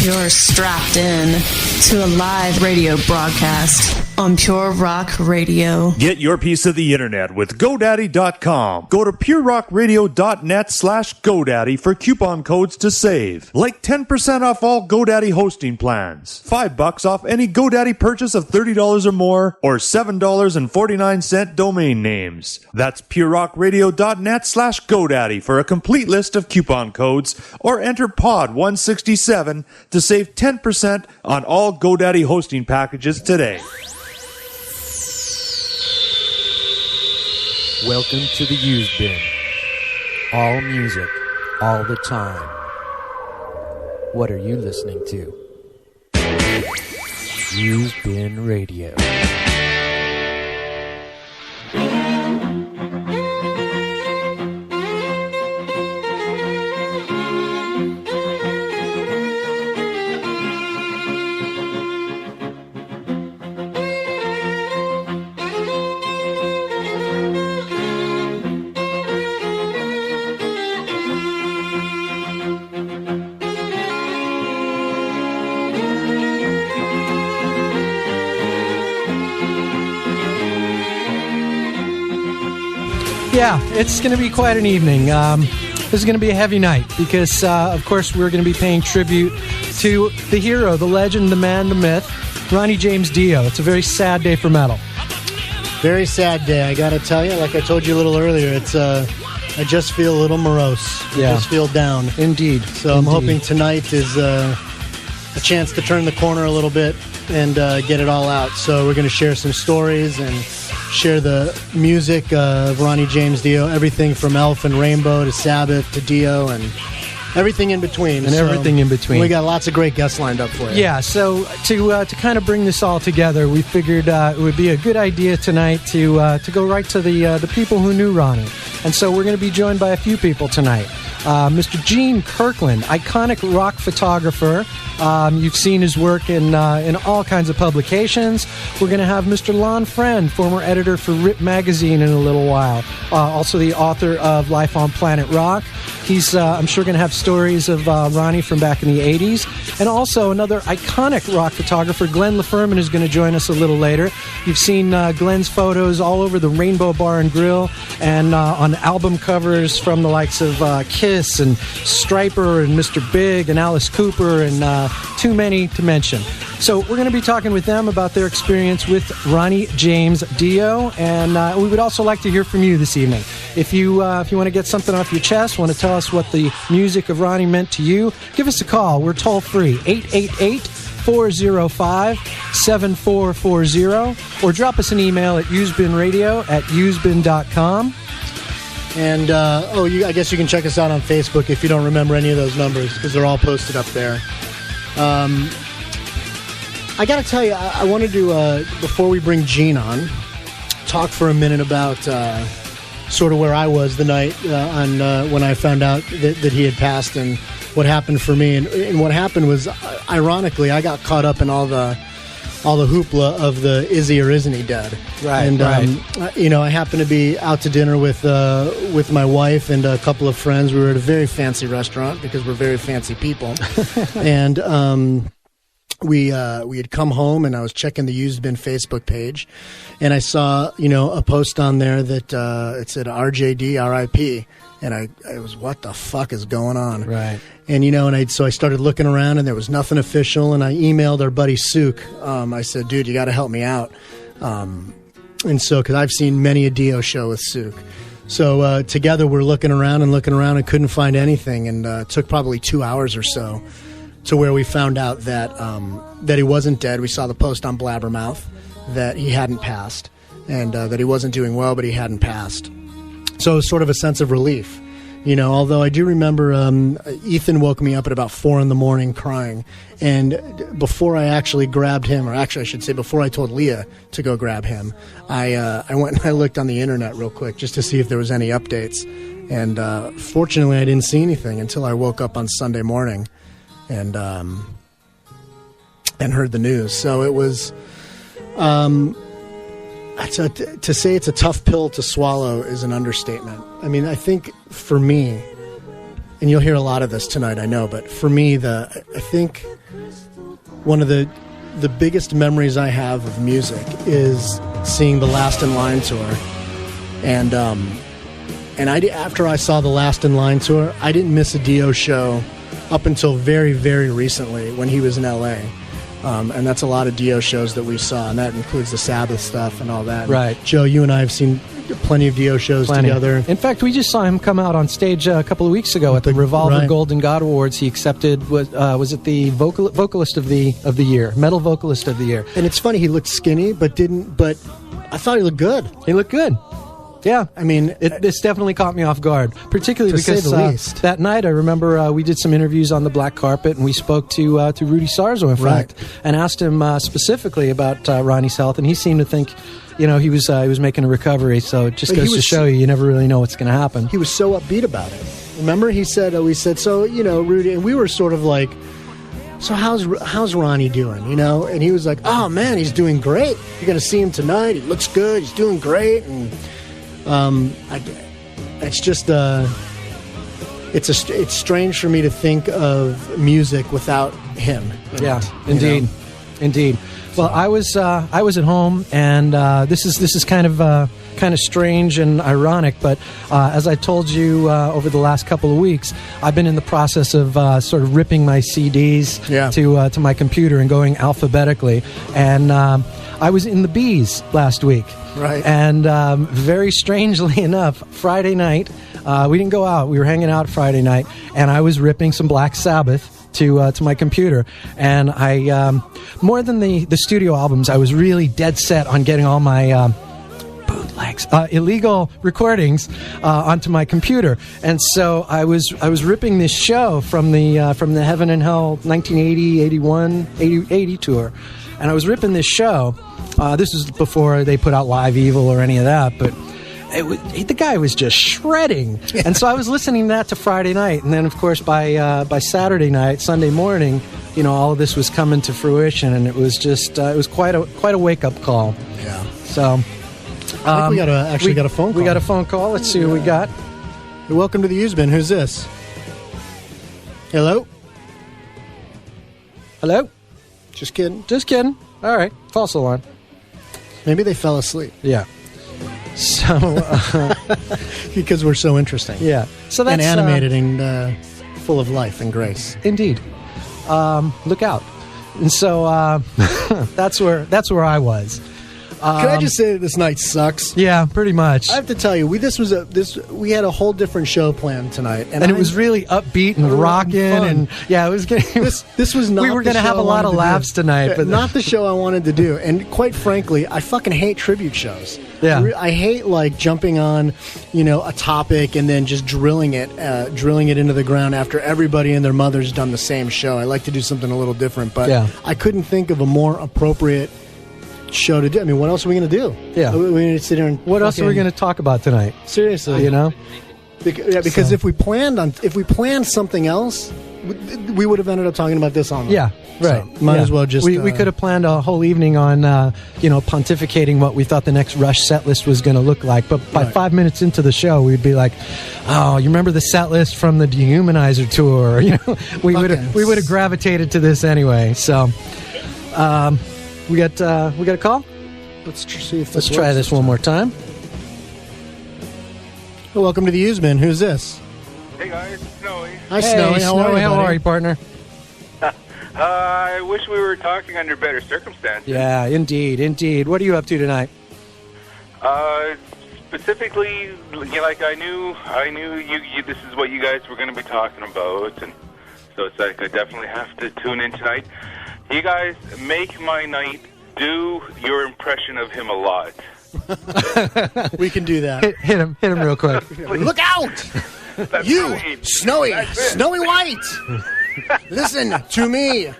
You're strapped in to a live radio broadcast on Pure Rock Radio. Get your piece of the internet with GoDaddy.com. Go to PureRockRadio.net/GoDaddy for coupon codes to save. Like 10% off all GoDaddy hosting plans. $5 off any GoDaddy purchase of $30 or more, or $7.49 domain names. That's PureRockRadio.net/GoDaddy for a complete list of coupon codes, or enter POD 167 to save 10% on all GoDaddy hosting packages today. Welcome to the Used Bin. All music, all the time. What are you listening to? Used Bin Radio. Yeah, it's going to be quite an evening. This is going to be a heavy night because, of course, we're going to be paying tribute to the hero, the legend, the man, the myth, Ronnie James Dio. It's a very sad day for metal. Very sad day, I got to tell you. Like I told you a little earlier, it's I just feel a little morose. Yeah. I just feel down. Indeed. So I'm hoping tonight is a chance to turn the corner a little bit and get it all out. So we're going to share some stories and share the music of Ronnie James Dio, everything from Elf and Rainbow to Sabbath to Dio and everything in between. And everything in between. We got lots of great guests lined up for you. Yeah, so to kind of bring this all together, we figured it would be a good idea tonight to go right to the people who knew Ronnie. And so we're going to be joined by a few people tonight. Mr. Gene Kirkland, iconic rock photographer. You've seen his work in all kinds of publications. We're going to have Mr. Lon Friend, former editor for Rip Magazine in a little while. Also the author of Life on Planet Rock. He's, I'm sure, going to have stories of Ronnie from back in the 80s. And also another iconic rock photographer, Glenn LaFerman, is going to join us a little later. You've seen Glenn's photos all over the Rainbow Bar and Grill and on album covers from the likes of Kiss and Stryper and Mr. Big and Alice Cooper and too many to mention. So we're going to be talking with them about their experience with Ronnie James Dio, and we would also like to hear from you this evening. If you want to get something off your chest, want to tell us what the music of Ronnie meant to you, give us a call. We're toll-free, 888-405-7440, or drop us an email at usebinradio@usebin.com. And, I guess you can check us out on Facebook if you don't remember any of those numbers, because they're all posted up there. I got to tell you, I wanted to, before we bring Gene on, talk for a minute about sort of where I was the night when I found out that he had passed and what happened for me. And what happened was, ironically, I got caught up in all the hoopla of the is he or isn't he dead. Right, and, right. I happened to be out to dinner with my wife and a couple of friends. We were at a very fancy restaurant because we're very fancy people. And we had come home, and I was checking the Used Bin Facebook page, and I saw, a post on there that it said RJD RIP. And I was, what the fuck is going on? Right. And, so I started looking around, and there was nothing official, and I emailed our buddy Sook. I said, dude, you got to help me out. And so, because I've seen many a Dio show with Sook. So together we're looking around and couldn't find anything, and it took probably 2 hours or so to where we found out that he wasn't dead. We saw the post on Blabbermouth that he hadn't passed, and that he wasn't doing well, but he hadn't passed. So it was sort of a sense of relief, although I do remember Ethan woke me up at about 4 a.m. crying. And before I actually grabbed him, or actually I should say before I told Leah to go grab him, I went and I looked on the internet real quick just to see if there was any updates. And fortunately I didn't see anything until I woke up on Sunday morning and heard the news. So it was... to say it's a tough pill to swallow is an understatement. I mean, I think for me, and you'll hear a lot of this tonight, I know, but for me, I think one of the biggest memories I have of music is seeing the Last in Line tour. And after I saw the Last in Line tour, I didn't miss a Dio show up until very, very recently when he was in L.A. And that's a lot of Dio shows that we saw, and that includes the Sabbath stuff and all that. Right. Joe, you and I have seen plenty of Dio shows together. In fact, we just saw him come out on stage a couple of weeks ago at the Revolver Golden God Awards. He accepted was it the vocalist of the year, metal vocalist of the year. And it's funny, he looked skinny, but I thought he looked good. He looked good. Yeah, I mean, this definitely caught me off guard, particularly because that night I remember we did some interviews on the black carpet, and we spoke to Rudy Sarzo, in fact, and asked him specifically about Ronnie's health, and he seemed to think, he was making a recovery. So it just goes to show you never really know what's going to happen. He was so upbeat about it. Remember, we said, so Rudy, and we were sort of like, so how's Ronnie doing? And he was like, oh man, he's doing great. You're going to see him tonight. He looks good. He's doing great. And it's just it's strange for me to think of music without him. Yeah, indeed. Well, I was at home, and this is kind of strange and ironic, but as I told you over the last couple of weeks, I've been in the process of sort of ripping my CDs to my computer and going alphabetically, and I was in the Bees last week. Right. And very strangely enough, Friday night, we didn't go out. We were hanging out Friday night, and I was ripping some Black Sabbath to my computer. And I, more than the studio albums, I was really dead set on getting all my bootlegs, illegal recordings onto my computer. And so I was ripping this show from the Heaven and Hell 1980, 81, 80 tour. And I was ripping this show. This was before they put out Live Evil or any of that, but the guy was just shredding. And so I was listening to that to Friday night, and then of course by Saturday night, Sunday morning, all of this was coming to fruition, and it was just it was quite a wake up call. Yeah. So I think we got a phone call. We got a phone call. Let's see what we got. Welcome to the Used-Bin. Who's this? Hello. Hello. Just kidding. All right. False alarm. Maybe they fell asleep. Yeah. So because we're so interesting. Yeah. So that's and animated and full of life and grace. Indeed. Look out. And so that's where I was. Can I just say that this night sucks? Yeah, pretty much. I have to tell you, we had a whole different show planned tonight, and it was really upbeat and rocking, and it was getting. This was not. We were going to have a lot of laughs tonight, but not the show I wanted to do. And quite frankly, I fucking hate tribute shows. Yeah, I hate like jumping on, a topic and then just drilling it into the ground after everybody and their mother's done the same show. I like to do something a little different, but I couldn't think of a more appropriate show to do. I mean, what else are we going to do? Yeah, we're going to sit here and what else are we going to talk about tonight? Seriously, because if we planned something else, we would have ended up talking about this all night. Yeah, right. So, might as well just we could have planned a whole evening on pontificating what we thought the next Rush set list was going to look like. But by 5 minutes into the show, we'd be like, "Oh, you remember the set list from the Dehumanizer tour?" We would have gravitated to this anyway. So. We got a call? Let's see if Let's try this one more time. Well, welcome to the Used-Bin. Who's this? Hey guys, Snowy. Hi, Snowy. How are you, partner? I wish we were talking under better circumstances. Yeah, indeed. What are you up to tonight? Specifically, like I knew you. This is what you guys were going to be talking about, and so it's like I definitely have to tune in tonight. You guys make my night. Do your impression of him a lot. We can do that. Hit him real quick. Look out! You, right. Snowy White! Listen to me!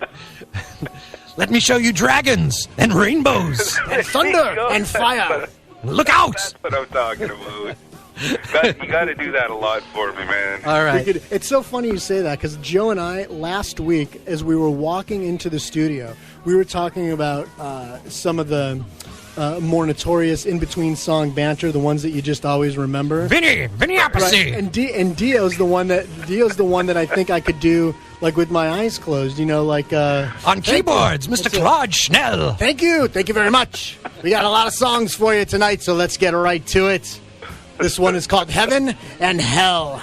Let me show you dragons and rainbows and thunder and fire! Look out! That's what I'm talking about. You got to do that a lot for me, man. All right. It's so funny you say that because Joe and I, last week, as we were walking into the studio, we were talking about some of the more notorious in-between song banter, the ones that you just always remember. Vinny Appice. Right. And Dio's the one that I think I could do like with my eyes closed, like On keyboards, Mr. Claude Schnell. Thank you very much. We got a lot of songs for you tonight, so let's get right to it. This one is called Heaven and Hell.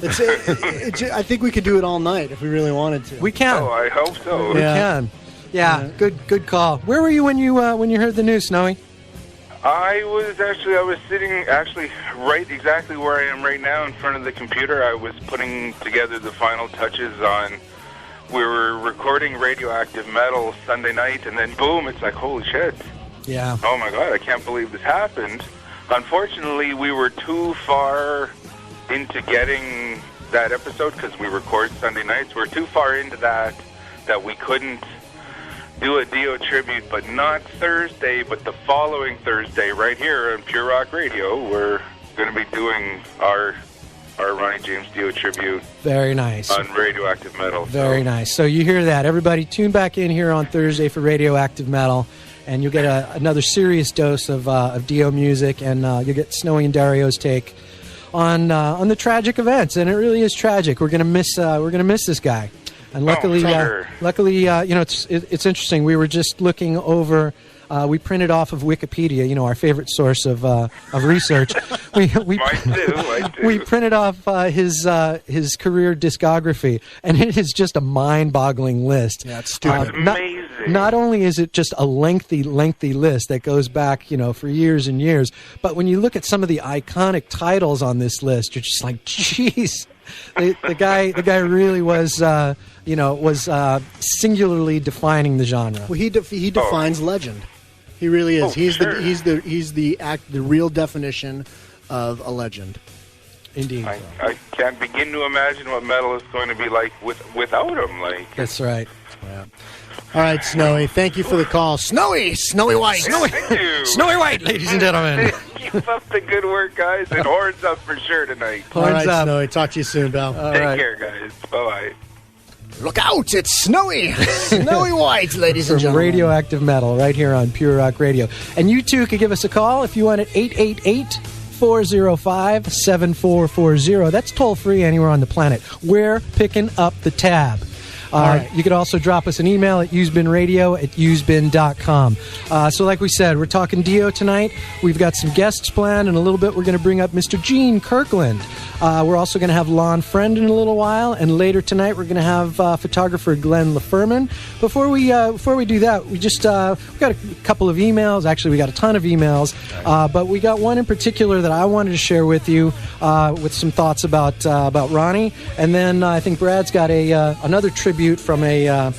I think we could do it all night if we really wanted to. We can. Oh, I hope so. We can. Yeah, good call. Where were you when you heard the news, Snowy? I was sitting right exactly where I am right now in front of the computer. I was putting together the final touches on. We were recording Radioactive Metal Sunday night, and then boom! It's like, holy shit! Yeah. Oh my God! I can't believe this happened. Unfortunately, we were too far into getting that episode because we record Sunday nights. We're too far into that we couldn't do a Dio tribute, but not Thursday, but the following Thursday, right here on Pure Rock Radio, we're going to be doing our Ronnie James Dio tribute. Very nice. On Radioactive Metal. Very nice. So you hear that. Everybody tune back in here on Thursday for Radioactive Metal, and you'll get another serious dose of Dio music, and you'll get Snowy and Dario's take on the tragic events, and it really is tragic. We're gonna miss this guy. And luckily, it's interesting. We were just looking over. We printed off of Wikipedia, our favorite source of research. We printed off his career discography, and it is just a mind-boggling list. Yeah, it's stupid. Amazing. Not only is it just a lengthy list that goes back, for years and years, but when you look at some of the iconic titles on this list, you're just like, jeez. The guy really was singularly defining the genre. Well, he defines legend. He really is. He's the real definition of a legend. Indeed. I can't begin to imagine what metal is going to be like without him. That's right. Yeah. All right, Snowy. Thank you for the call, Snowy White. Thank you. Snowy White, ladies and gentlemen. Keep up the good work, guys, and horns up for sure tonight. All right, up. Snowy. Talk to you soon, pal. Take care, guys. Bye-bye. Look out! It's Snowy White, ladies and gentlemen. Radioactive Metal, right here on Pure Rock Radio. And you too could give us a call if you want at 888-405-7440. That's toll free anywhere on the planet. We're picking up the tab. Right. You could also drop us an email at usebinradio@usebin.com. So like we said, we're talking Dio tonight. We've got some guests planned. In a little bit, we're going to bring up Mr. Gene Kirkland. We're also going to have Lon Friend in a little while. And later tonight, we're going to have photographer Glenn LaFurman. Before we do that, we just we got a couple of emails. Actually, we got a ton of emails. But we got one in particular that I wanted to share with you with some thoughts about Ronnie. And then I think Brad's got another tribute from a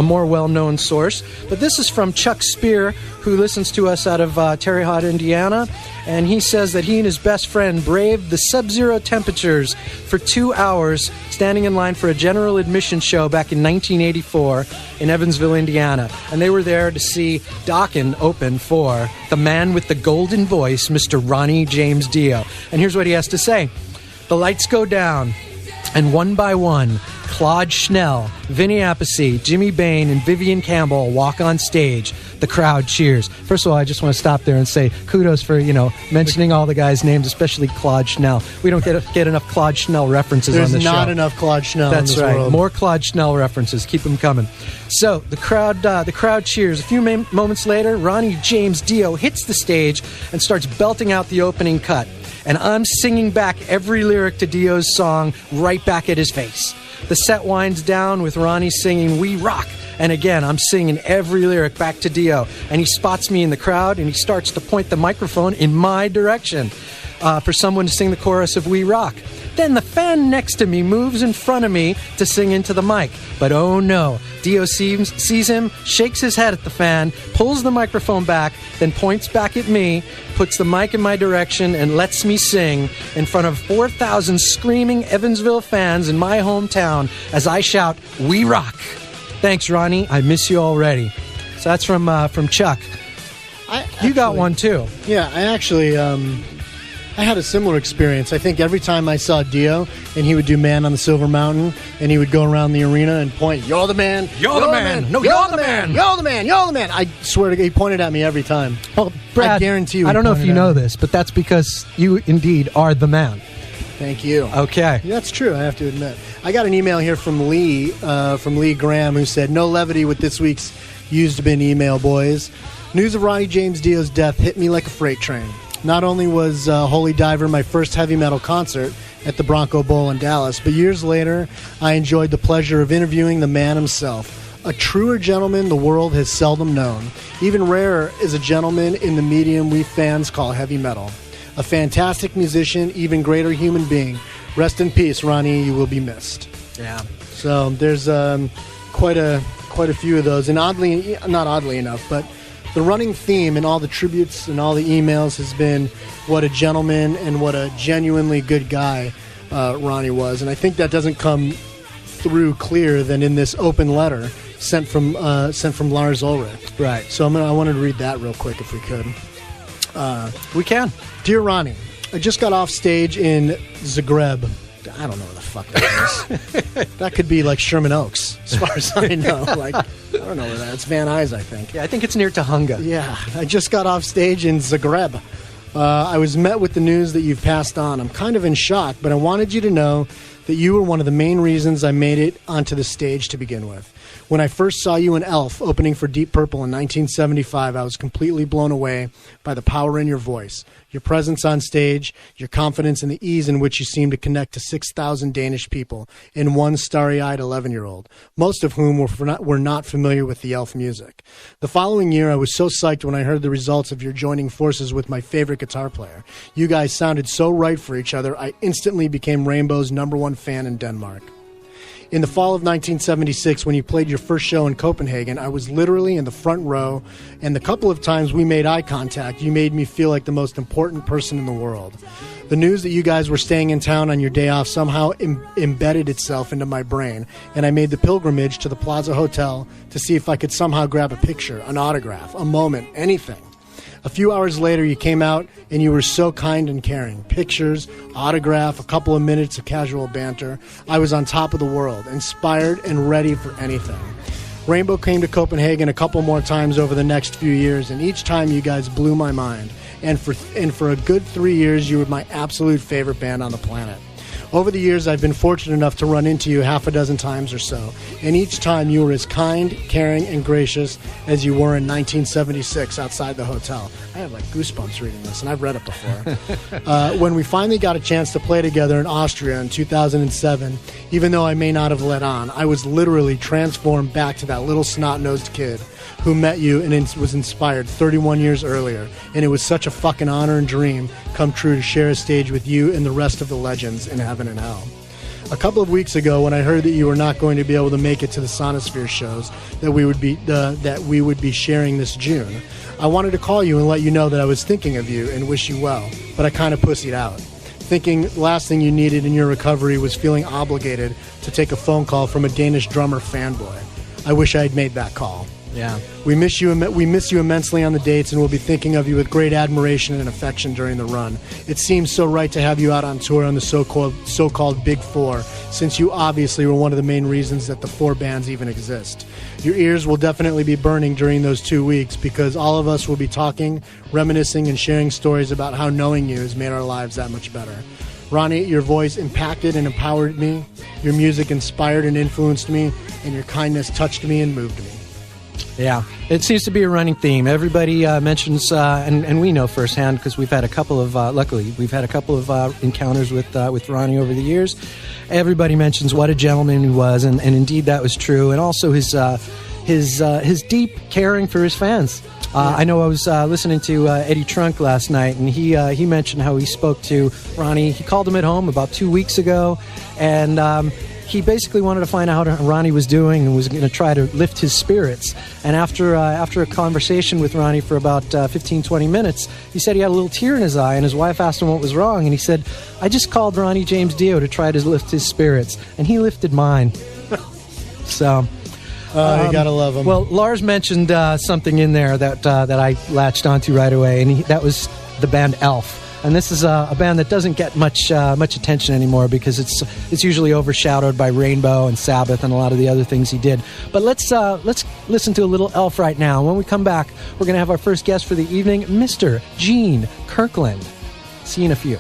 more well-known source. But this is from Chuck Spear, who listens to us out of Terre Haute, Indiana. And he says that he and his best friend braved the sub-zero temperatures for 2 hours, standing in line for a general admission show back in 1984 in Evansville, Indiana. And they were there to see Dokken open for the man with the golden voice, Mr. Ronnie James Dio. And here's what he has to say. The lights go down, and one by one, Claude Schnell, Vinny Appice, Jimmy Bain, and Vivian Campbell walk on stage. The crowd cheers. First of all, I just want to stop there and say kudos for, mentioning all the guys' names, especially Claude Schnell. We don't get enough Claude Schnell references on the show. There's not enough Claude Schnell That's in this right. world. More Claude Schnell references. Keep them coming. So the crowd cheers. A few moments later, Ronnie James Dio hits the stage and starts belting out the opening cut. And I'm singing back every lyric to Dio's song right back at his face. The set winds down with Ronnie singing "We Rock," and again I'm singing every lyric back to Dio, and he spots me in the crowd and he starts to point the microphone in my direction for someone to sing the chorus of "We Rock." Then the fan next to me moves in front of me to sing into the mic. But oh no, Dio sees him, shakes his head at the fan, pulls the microphone back, then points back at me, puts the mic in my direction, and lets me sing in front of 4,000 screaming Evansville fans in my hometown as I shout, "We rock." Thanks, Ronnie. I miss you already. So that's from Chuck. You got one too. Yeah, I actually I had a similar experience. I think every time I saw Dio and he would do Man on the Silver Mountain and he would go around the arena and point, "You're the man, you're the man, no, you're the man, you're the man, you're the man." I swear to God, he pointed at me every time. Well, Brad, I guarantee you. I don't know if you know this, but that's because you indeed are the man. Thank you. Okay. That's true, I have to admit. I got an email here from Lee Graham, who said, "No levity with this week's used bin email, boys. News of Ronnie James Dio's death hit me like a freight train. Not only was Holy Diver my first heavy metal concert at the Bronco Bowl in Dallas, but years later, I enjoyed the pleasure of interviewing the man himself. A truer gentleman the world has seldom known. Even rarer is a gentleman in the medium we fans call heavy metal. A fantastic musician, even greater human being. Rest in peace, Ronnie. You will be missed." Yeah. So there's quite a few of those, and not oddly enough, but the running theme in all the tributes and all the emails has been what a gentleman and what a genuinely good guy Ronnie was, and I think that doesn't come through clearer than in this open letter sent from Lars Ulrich. Right. So I wanted to read that real quick if we could. We can. Dear Ronnie, I just got off stage in Zagreb. I don't know where the fuck that is. That could be like Sherman Oaks, as far as I know. Like, I don't know where that is. It's Van Nuys, I think. Yeah, I think it's near Tahunga. Yeah, I just got off stage in Zagreb. I was met with the news that you've passed on. I'm kind of in shock, but I wanted you to know that you were one of the main reasons I made it onto the stage to begin with. When I first saw you in Elf opening for Deep Purple in 1975, I was completely blown away by the power in your voice, your presence on stage, your confidence, and the ease in which you seemed to connect to 6,000 Danish people in one starry-eyed 11-year-old, most of whom were not familiar with the Elf music. The following year, I was so psyched when I heard the results of your joining forces with my favorite guitar player. You guys sounded so right for each other, I instantly became Rainbow's #1 fan in Denmark. In the fall of 1976, when you played your first show in Copenhagen, I was literally in the front row, and the couple of times we made eye contact, you made me feel like the most important person in the world. The news that you guys were staying in town on your day off somehow embedded itself into my brain, and I made the pilgrimage to the Plaza Hotel to see if I could somehow grab a picture, an autograph, a moment, anything. A few hours later, you came out, and you were so kind and caring. Pictures, autograph, a couple of minutes of casual banter. I was on top of the world, inspired and ready for anything. Rainbow came to Copenhagen a couple more times over the next few years, and each time you guys blew my mind. And for a good 3 years, you were my absolute favorite band on the planet. Over the years, I've been fortunate enough to run into you half a dozen times or so, and each time you were as kind, caring, and gracious as you were in 1976 outside the hotel. I have like goosebumps reading this, and I've read it before. When we finally got a chance to play together in Austria in 2007, even though I may not have let on, I was literally transformed back to that little snot-nosed kid who met you and was inspired 31 years earlier, and it was such a fucking honor and dream come true to share a stage with you and the rest of the legends in heaven and hell. A couple of weeks ago, when I heard that you were not going to be able to make it to the Sonosphere shows that we would be sharing this June, I wanted to call you and let you know that I was thinking of you and wish you well, but I kind of pussied out, thinking the last thing you needed in your recovery was feeling obligated to take a phone call from a Danish drummer fanboy. I wish I had made that call. Yeah. We miss you immensely on the dates, and we'll be thinking of you with great admiration and affection during the run. It seems so right to have you out on tour on the so-called Big Four, since you obviously were one of the main reasons that the four bands even exist. Your ears will definitely be burning during those 2 weeks, because all of us will be talking, reminiscing, and sharing stories about how knowing you has made our lives that much better. Ronnie, your voice impacted and empowered me. Your music inspired and influenced me, and your kindness touched me and moved me. Yeah, it seems to be a running theme. Everybody mentions, and we know firsthand because we've had a couple of, luckily, we've had a couple of encounters with Ronnie over the years. Everybody mentions what a gentleman he was, and indeed that was true. And also his deep caring for his fans. I know I was listening to Eddie Trunk last night, and he mentioned how he spoke to Ronnie. He called him at home about 2 weeks ago, and he basically wanted to find out how Ronnie was doing and was going to try to lift his spirits. And after a conversation with Ronnie for about 15, 20 minutes, he said he had a little tear in his eye, and his wife asked him what was wrong. And he said, I just called Ronnie James Dio to try to lift his spirits, and he lifted mine. So... you gotta love him. Well, Lars mentioned something in there that I latched onto right away, and that was the band Elf. And this is a band that doesn't get much attention anymore because it's usually overshadowed by Rainbow and Sabbath and a lot of the other things he did. But let's listen to a little Elf right now. When we come back, we're going to have our first guest for the evening, Mr. Gene Kirkland. See you in a few.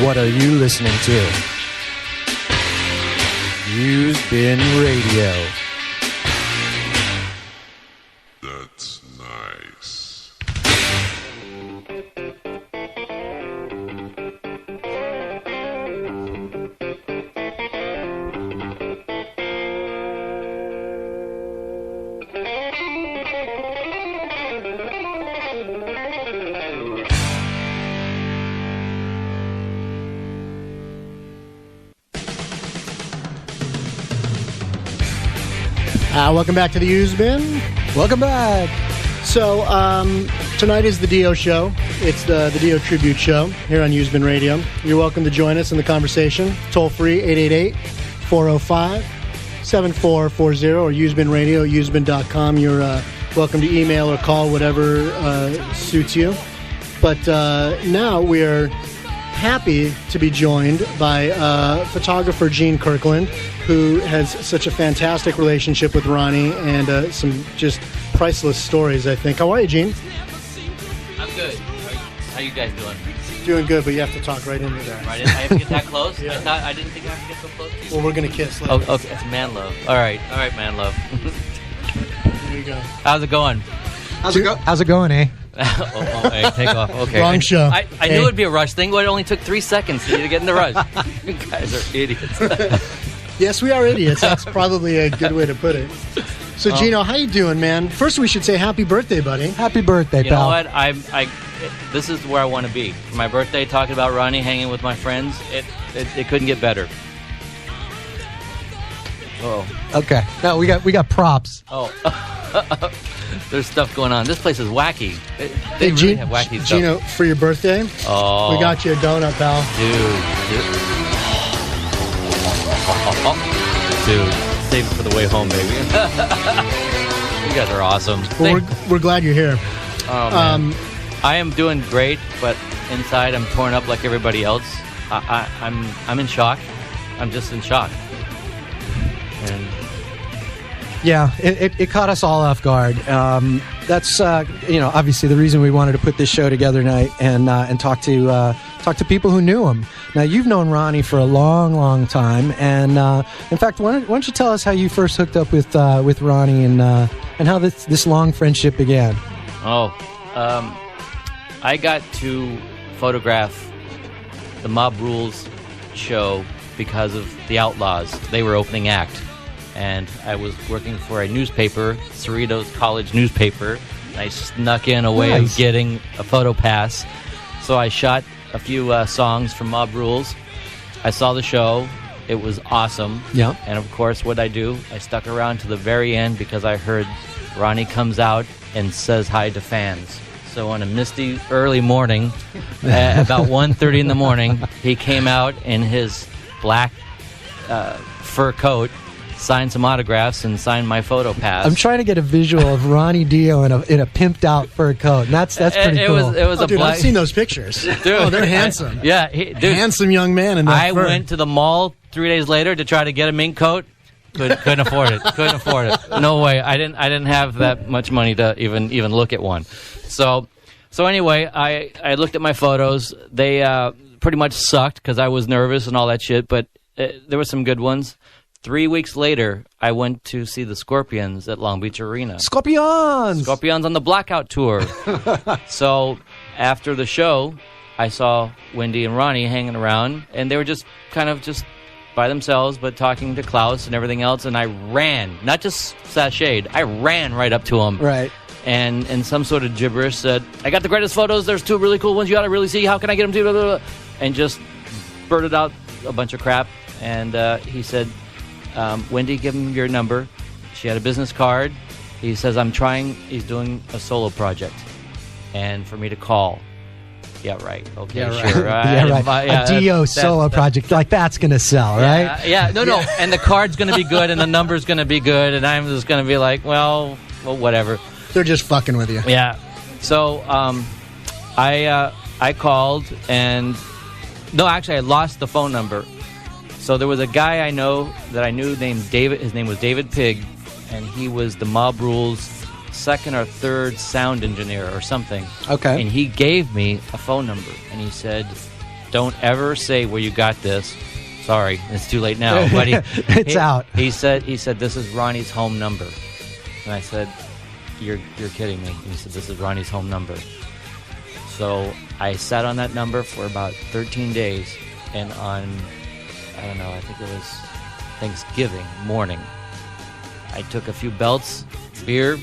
What are you listening to? Used Bin Radio. That's nice. Welcome back to the Used Bin. Welcome back. So, tonight is the Dio show. It's the Dio tribute show here on Used Bin Radio. You're welcome to join us in the conversation. Toll free, 888-405-7440 or Used Bin Radio, usebin.com. You're welcome to email or call, whatever suits you. But now we are happy to be joined by photographer Gene Kirkland, who has such a fantastic relationship with Ronnie and some just priceless stories, I think. How are you, Gene? I'm good. How you guys doing? Doing good, but you have to talk right into that. Right, I have to get that close? Yeah. I didn't think I have to get so close to you. Well, we're going to kiss later. Oh, okay, it's man love. All right, man love. There you go. How's it going? How's it going, eh? Hey, take off. Okay. Wrong show. I knew it'd be a rush thing, but it only took 3 seconds for you to get in the rush. You guys are idiots. Yes, we are idiots. That's probably a good way to put it. So, Gino, how you doing, man? First, we should say happy birthday, buddy. Happy birthday, You pal. know what? This is where I want to be. For my birthday, talking about Ronnie, hanging with my friends, it couldn't get better. Oh. Okay. No, we got props. Oh. There's stuff going on. This place is wacky. They Hey, really have wacky stuff. Gino, for your birthday, we got you a donut, pal. Dude, save it for the way home, baby. You guys are awesome. Well, we're glad you're here. Oh, man. I am doing great, but inside I'm torn up like everybody else. I'm in shock. I'm just in shock. And Yeah, it caught us all off guard. That's obviously the reason we wanted to put this show together tonight and talk to people who knew him. Now, you've known Ronnie for a long, long time, and in fact, why don't you tell us how you first hooked up with Ronnie and how this long friendship began? I got to photograph the Mob Rules show because of the Outlaws. They were opening act. And I was working for a newspaper, Cerritos College newspaper. I snuck in a way of getting a photo pass. So I shot a few songs from Mob Rules. I saw the show. It was awesome. Yeah. And of course, what I do, I stuck around to the very end because I heard Ronnie comes out and says hi to fans. So on a misty early morning, about 1:30 in the morning, he came out in his black fur coat, signed some autographs, and signed my photo pass. I'm trying to get a visual of Ronnie Dio in a pimped out fur coat, and that's pretty cool. It was a Dude, black. I've seen those pictures. Dude, they're handsome. Dude, Handsome young man in that I fur. went to the mall 3 days later to try to get a mink coat. Couldn't afford it. Couldn't afford it. No way. I didn't have that much money to even look at one. So anyway, I looked at my photos. They pretty much sucked because I was nervous and all that shit. But there were some good ones. 3 weeks later, I went to see the Scorpions at Long Beach Arena. Scorpions on the Blackout Tour. So after the show, I saw Wendy and Ronnie hanging around, and they were just kind of just by themselves, but talking to Klaus and everything else. And I ran, not just sashayed, I ran right up to them. Right. And in some sort of gibberish said, I got the greatest photos. There's 2 really cool ones you ought to really see. How can I get them to? Blah, blah, blah. And just blurted out a bunch of crap. And he said, Wendy, give him your number. She had a business card. He says, he's doing a solo project. And for me to call. Yeah, right. Okay, Yeah, right. sure. Yeah, right. A Dio solo project, like that's going to sell, right? Yeah, no. And the card's going to be good, and the number's going to be good, and I'm just going to be like, well, whatever. They're just fucking with you. Yeah. So I called, and no, actually, I lost the phone number. So there was a guy I knew named David. His name was David Pigg, and he was the Mob Rules second or third sound engineer or something. Okay. And he gave me a phone number, and he said, "Don't ever say where you got this. Sorry, it's too late now." But It's out. He said, "This is Ronnie's home number," and I said, "You're kidding me." And he said, "This is Ronnie's home number." So I sat on that number for about 13 days, and on, I don't know, I think it was Thanksgiving morning, I took a few belts, beer,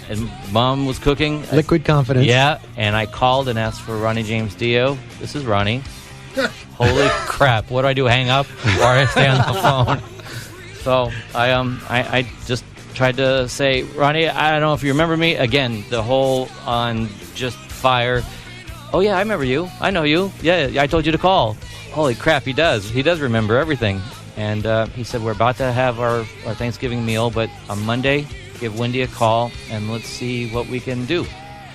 and Mom was cooking. Liquid confidence. Yeah, and I called and asked for Ronnie James Dio. This is Ronnie. Holy crap, what do I do, hang up or I stay on the phone? So I just tried to say, Ronnie, I don't know if you remember me. Again, the whole on just fire. Oh, yeah, I remember you. I know you. Yeah, I told you to call. Holy crap, he does. He does remember everything. And he said, we're about to have our Thanksgiving meal, but on Monday, give Wendy a call, and let's see what we can do.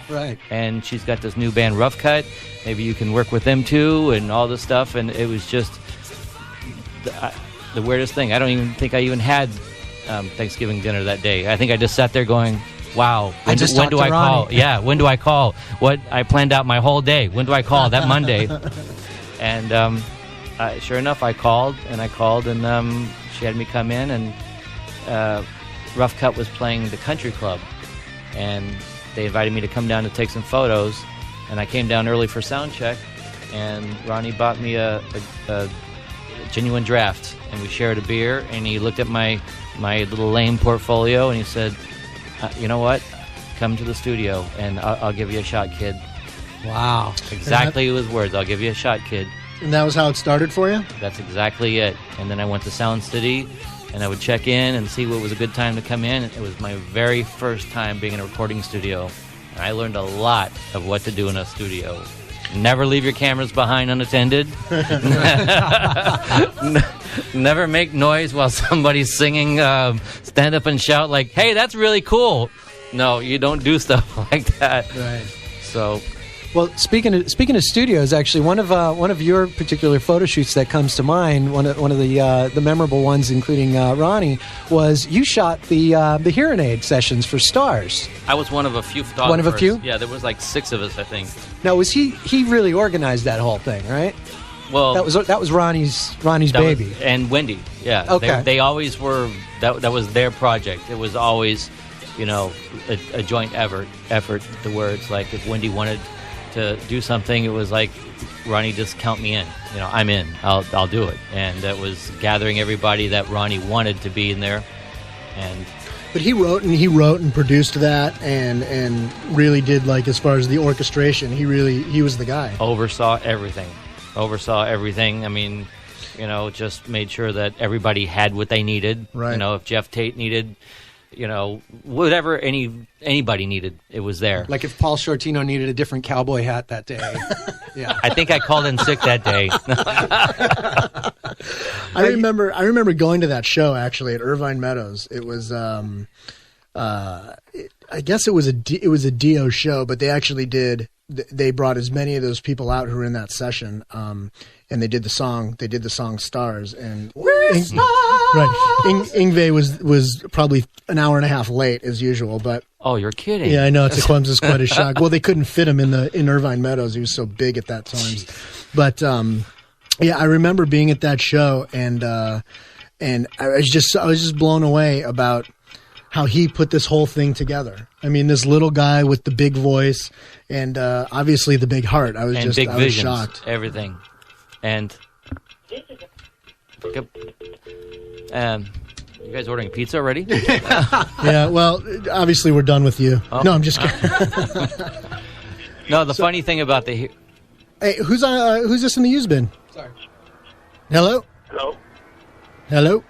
Right. And she's got this new band, Rough Cut. Maybe you can work with them, too, and all this stuff. And it was just the weirdest thing. I don't even think I even had Thanksgiving dinner that day. I think I just sat there going, wow, when do I call? Yeah, when do I call? I planned out my whole day. When do I call? That Monday. And sure enough, I called, and she had me come in, and Rough Cut was playing the country club, and they invited me to come down to take some photos, and I came down early for sound check, and Ronnie bought me a genuine draft, and we shared a beer. And he looked at my little lame portfolio, and he said, "You know what? Come to the studio, and I'll give you a shot, kid." Wow. Exactly his words. "I'll give you a shot, kid." And that was how it started for you? That's exactly it. And then I went to Sound City, and I would check in and see what was a good time to come in. It was my very first time being in a recording studio. And I learned a lot of what to do in a studio. Never leave your cameras behind unattended. Never make noise while somebody's singing. Stand up and shout like, "Hey, that's really cool." No, you don't do stuff like that. Right. So... Well, speaking of studios, actually, one of your particular photo shoots that comes to mind, one of the memorable ones, including Ronnie, was you shot the hearing aid sessions for Stars. I was one of a few photographers. One of a few? Yeah, there was like 6 of us, I think. Now, was he really organized that whole thing, right? Well, that was Ronnie's baby. And Wendy, yeah. Okay. They always were. That was their project. It was always, a joint effort. The words like if Wendy wanted to do something, it was like, Ronnie, just count me in. I'm in. I'll do it. And that was gathering everybody that Ronnie wanted to be in there. But he wrote and produced that and really did, like, as far as the orchestration, he was the guy. Oversaw everything. I mean, just made sure that everybody had what they needed. Right. If Jeff Tate needed, whatever anybody needed, it was there. Like if Paul Shortino needed a different cowboy hat that day. Yeah. I think I called in sick that day. I remember going to that show actually at Irvine Meadows. It was I guess it was a Dio show, but they brought as many of those people out who were in that session, and they did the song Stars, and Yngwie was probably an hour and a half late as usual, but oh, you're kidding. Yeah, I know, it's quite a shock. Well, they couldn't fit him in Irvine Meadows. He was so big at that time. But yeah, I remember being at that show, and I was just blown away about how he put this whole thing together. I mean, this little guy with the big voice and obviously the big heart. I was shocked. Everything. And you guys ordering pizza already? Yeah, well, obviously we're done with you. Oh. No, I'm just kidding. No, the funny thing about hey, who's this in the used bin? Sorry. Hello? Hello? Hello?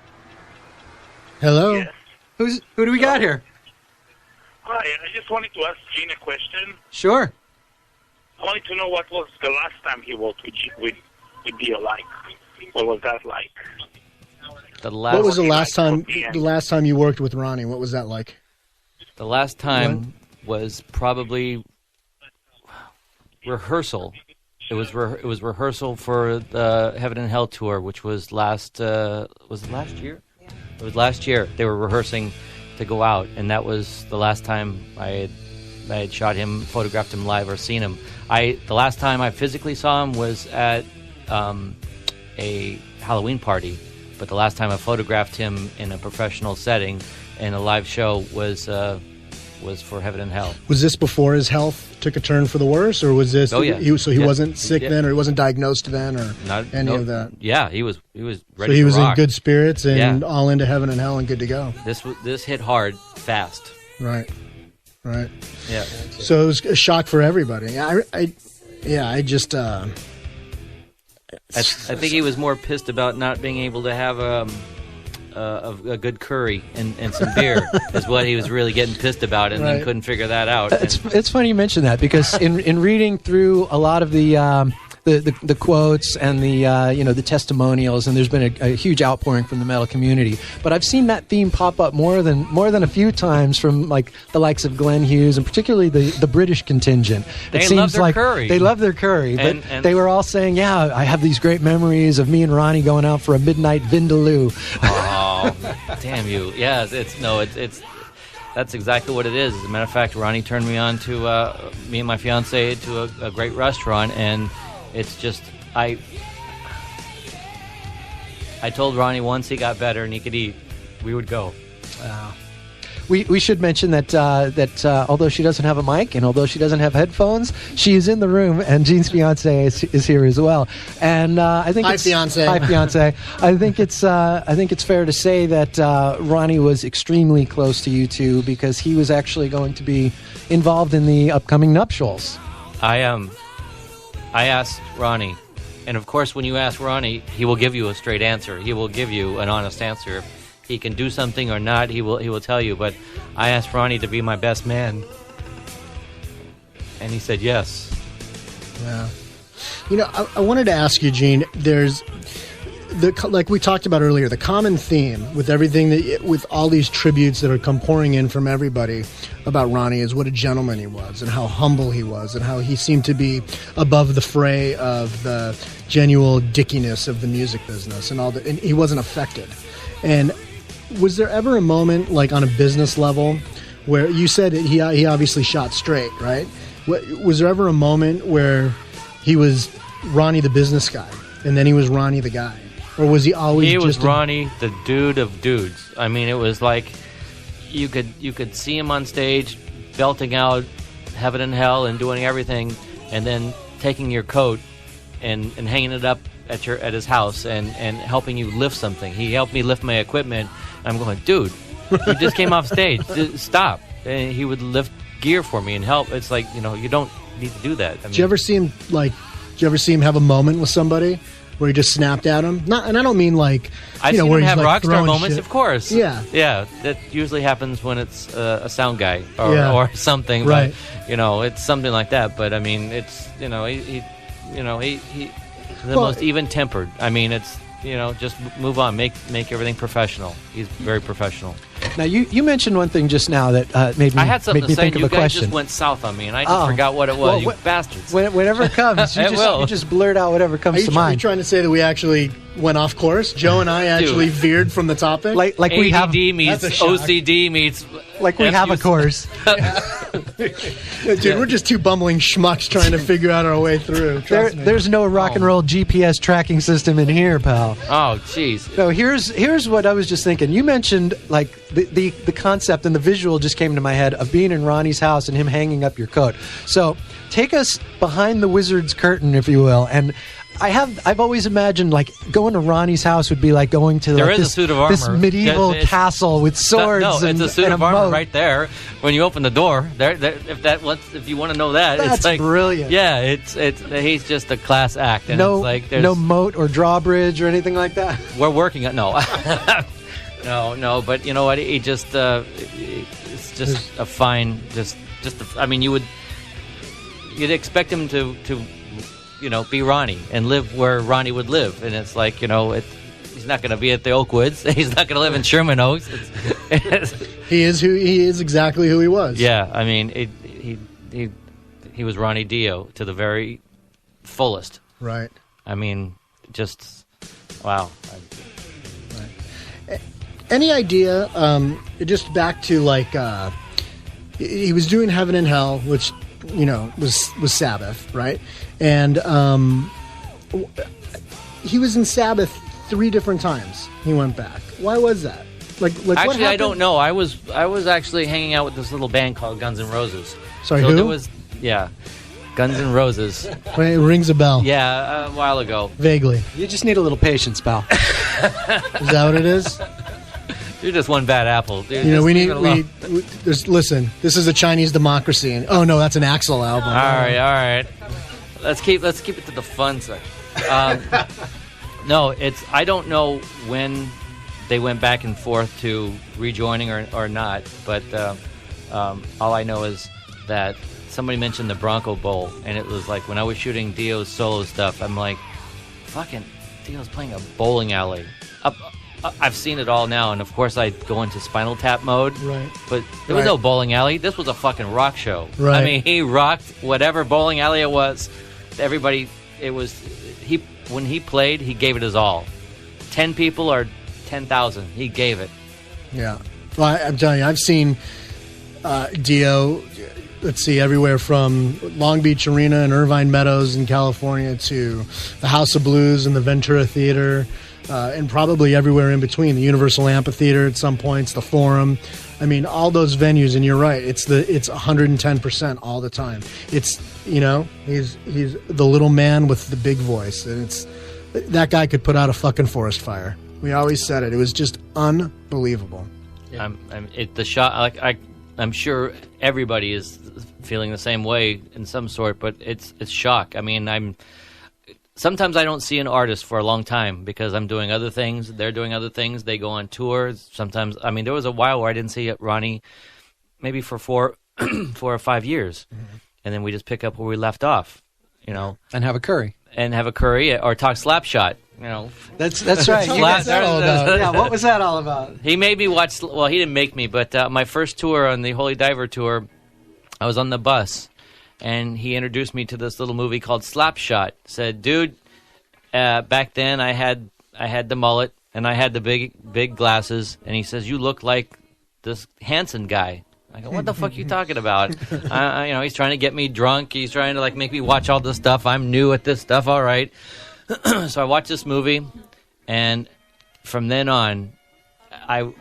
Hello? Yes. Who do we got here? Hi, I just wanted to ask Gene a question. Sure. I wanted to know what was the last time he worked with Dio like. What was that like? What was the last time you worked with Ronnie? What was that like? The last time was probably rehearsal. It was rehearsal for the Heaven and Hell tour, which was was it last year? It was last year. They were rehearsing to go out, and that was the last time I had shot him, photographed him live, or seen him. The last time I physically saw him was at a Halloween party, but the last time I photographed him in a professional setting in a live show was for Heaven and Hell. Was this before his health took a turn for the worse, or was this? Oh yeah. He wasn't sick then, or he wasn't diagnosed then, or of that. Yeah, he was ready. So he was to rock. in good spirits and all into Heaven and Hell and good to go. This hit hard, fast. Right. Yeah. So it was a shock for everybody. I think he was more pissed about not being able to have a good curry and some beer is what he was really getting pissed about, and then couldn't figure that out. It's funny you mention that, because in reading through a lot of the quotes and the testimonials, and there's been a huge outpouring from the metal community. But I've seen that theme pop up more than a few times from like the likes of Glenn Hughes, and particularly the British contingent. They love their curry. They love their curry, but and they were all saying, "Yeah, I have these great memories of me and Ronnie going out for a midnight vindaloo." Oh, damn you! Yeah, it's. That's exactly what it is. As a matter of fact, Ronnie turned me on to me and my fiance to a great restaurant, and it's just I told Ronnie once he got better and he could eat, we would go. Wow. We should mention that although she doesn't have a mic and although she doesn't have headphones, she is in the room, and Gene's fiance is here as well. And I think Hi, fiance. Hi, fiance. I think it's fair to say that Ronnie was extremely close to you two because he was actually going to be involved in the upcoming nuptials. I asked Ronnie, and of course, when you ask Ronnie, he will give you a straight answer. He will give you an honest answer. If he can do something or not, he will tell you. But I asked Ronnie to be my best man, and he said yes. Yeah. You know, I wanted to ask you, Gene. There's like we talked about earlier, the common theme with everything with all these tributes that are come pouring in from everybody about Ronnie is what a gentleman he was and how humble he was and how he seemed to be above the fray of the genuine dickiness of the music business and and he wasn't affected. And was there ever a moment, like on a business level, where you said he obviously shot straight, right? Was there ever a moment where he was Ronnie the business guy and then he was Ronnie the guy? Or was he always He was just Ronnie, the dude of dudes. I mean, it was like you could see him on stage belting out heaven and hell and doing everything, and then taking your coat and hanging it up at his house and helping you lift something. He helped me lift my equipment. I'm going, dude, you just came off stage. Stop. And he would lift gear for me and help. It's like, you don't need to do that. I mean, Did you ever see him have a moment with somebody where he just snapped at him? Not, and I don't mean like I've seen where him he's have like rock star throwing moments, shit. of course. Yeah. Yeah, that usually happens when it's a sound guy or, Yeah. or something. Right. But, it's something like that. But I mean, it's he's the Well, most even tempered. I mean, it's just move on, make everything professional. He's very professional. Now, you mentioned one thing just now that made me I had something make me to say, think and of you a guys question. just went south on me, and I just forgot what it was. Well, you bastards. Whenever it comes, It will. you just blurt out whatever comes Are you to trying mind. to say that we actually went off course? Joe and I actually veered from the topic? Like we have, ADD meets That's a shock. OCD meets. like we have a course. Dude, we're just two bumbling schmucks trying to figure out our way through. Trust me. There's no rock and roll GPS tracking system in here, pal. Oh, jeez. No, here's what I was just thinking. You mentioned like the concept and the visual just came to my head of being in Ronnie's house and him hanging up your coat. So take us behind the wizard's curtain, if you will, and I've always imagined like going to Ronnie's house would be like going to There like is a this, suit of armor. this medieval It's- castle with swords. No, and, it's a suit and of armor moat. right there. When you open the door, if you want to know that, That's it's like brilliant. Yeah, it's he's just a class act, and No, it's like there's no moat or drawbridge or anything like that. we're working on no, but you know what? He just it's just a fine, I mean, you'd expect him to be Ronnie and live where Ronnie would live, and it's like he's not going to be at the Oakwoods. He's not going to live in Sherman Oaks. He is exactly who he was. Yeah, I mean, he was Ronnie Dio to the very fullest. Right. I mean, just wow. Any idea, just back to like, he was doing Heaven and Hell, which, was Sabbath, right? And he was in Sabbath 3 different times. He went back. Why was that? Like what Actually, I happened? don't know. I was actually hanging out with this little band called Guns N' Roses. Sorry, so who? There was, Guns N' Roses. Wait, it rings a bell. Yeah, a while ago. Vaguely. You just need a little patience, pal. Is that what it is? You're just one bad apple. Dude, listen, this is a Chinese democracy. And, oh, no, that's an Axl album. All right. Let's keep it to the fun section. No, I don't know when they went back and forth to rejoining or not, but all I know is that somebody mentioned the Bronco Bowl, and it was like when I was shooting Dio's solo stuff, I'm like, fucking Dio's playing a bowling alley. I've seen it all now, and of course I go into Spinal Tap mode. Right. But there was no bowling alley. This was a fucking rock show. Right. I mean, he rocked whatever bowling alley it was. Everybody, when he played, he gave it his all. 10 people or 10,000, he gave it. Yeah. Well, I'm telling you, I've seen Dio, let's see, everywhere from Long Beach Arena and Irvine Meadows in California to the House of Blues and the Ventura Theater. and probably everywhere in between. The Universal Amphitheater at some points, the Forum. I mean, all those venues, and you're right. It's 110% all the time. It's, he's the little man with the big voice, and that guy could put out a fucking forest fire. We always said it. It was just unbelievable. Yeah. The shot. I'm sure everybody is feeling the same way in some sort, but it's shock. I mean, sometimes I don't see an artist for a long time because I'm doing other things. They're doing other things. They go on tours. Sometimes, there was a while where I didn't see Ronnie maybe for 4 or 5 years. Mm-hmm. And then we just pick up where we left off, And have a curry. Or talk Slapshot, That's right. What's that all about? Yeah, what was that all about? He made me watch, well, he didn't make me, but my first tour on the Holy Diver Tour, I was on the bus. And he introduced me to this little movie called Slapshot. Said, dude, back then I had the mullet and I had the big glasses. And he says, you look like this Hanson guy. I go, what the fuck are you talking about? He's trying to get me drunk. He's trying to make me watch all this stuff. I'm new at this stuff. All right. So I watched this movie, and from then on, a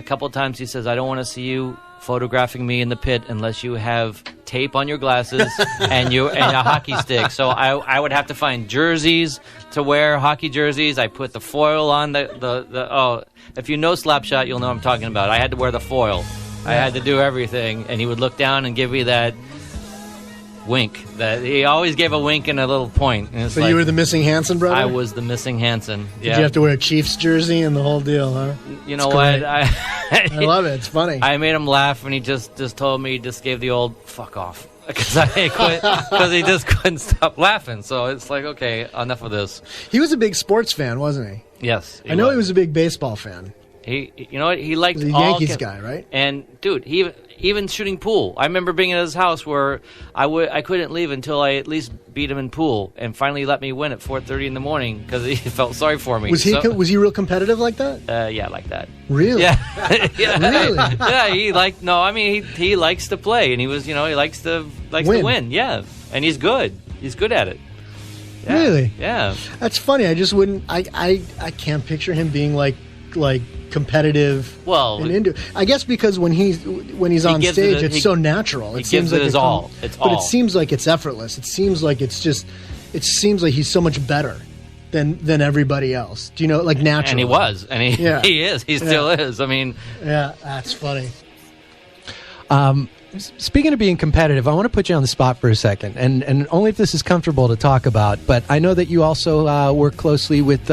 couple of times he says, I don't want to see you photographing me in the pit unless you have tape on your glasses and a hockey stick. So I would have to find jerseys to wear, hockey jerseys. I put the foil on if you know Slapshot, you'll know what I'm talking about. I had to wear the foil. I had to do everything, and he would look down and give me that wink. That he always gave a wink and a little point. And so you were the missing Hanson brother? I was the missing Hanson. Did you have to wear a Chiefs jersey and the whole deal, huh? You know what? I love it. It's funny. I made him laugh, and he just told me, just gave the old fuck off. Because he just couldn't stop laughing. So it's like, okay, enough of this. He was a big sports fan, wasn't he? Yes. I know he was a big baseball fan. You know what? He liked the Yankees guy, right? And dude, even shooting pool. I remember being at his house where I couldn't leave until I at least beat him in pool, and finally let me win at 4:30 in the morning because he felt sorry for me. Was he real competitive like that? Yeah, like that. Really? Yeah. Yeah. Really? Yeah. He likes to play, and he was he likes to win. Yeah, and he's good. He's good at it. Yeah. Really? Yeah. That's funny. I just wouldn't. I can't picture him being like competitive. Well, I guess because when he's on stage, it's so natural. It seems like it's all. But it seems like it's effortless. It seems like it seems like he's so much better than everybody else. Do you know, natural? And he was, and he is. He still is. I mean, yeah, that's funny. Speaking of being competitive, I want to put you on the spot for a second, and only if this is comfortable to talk about, but I know that you also work closely with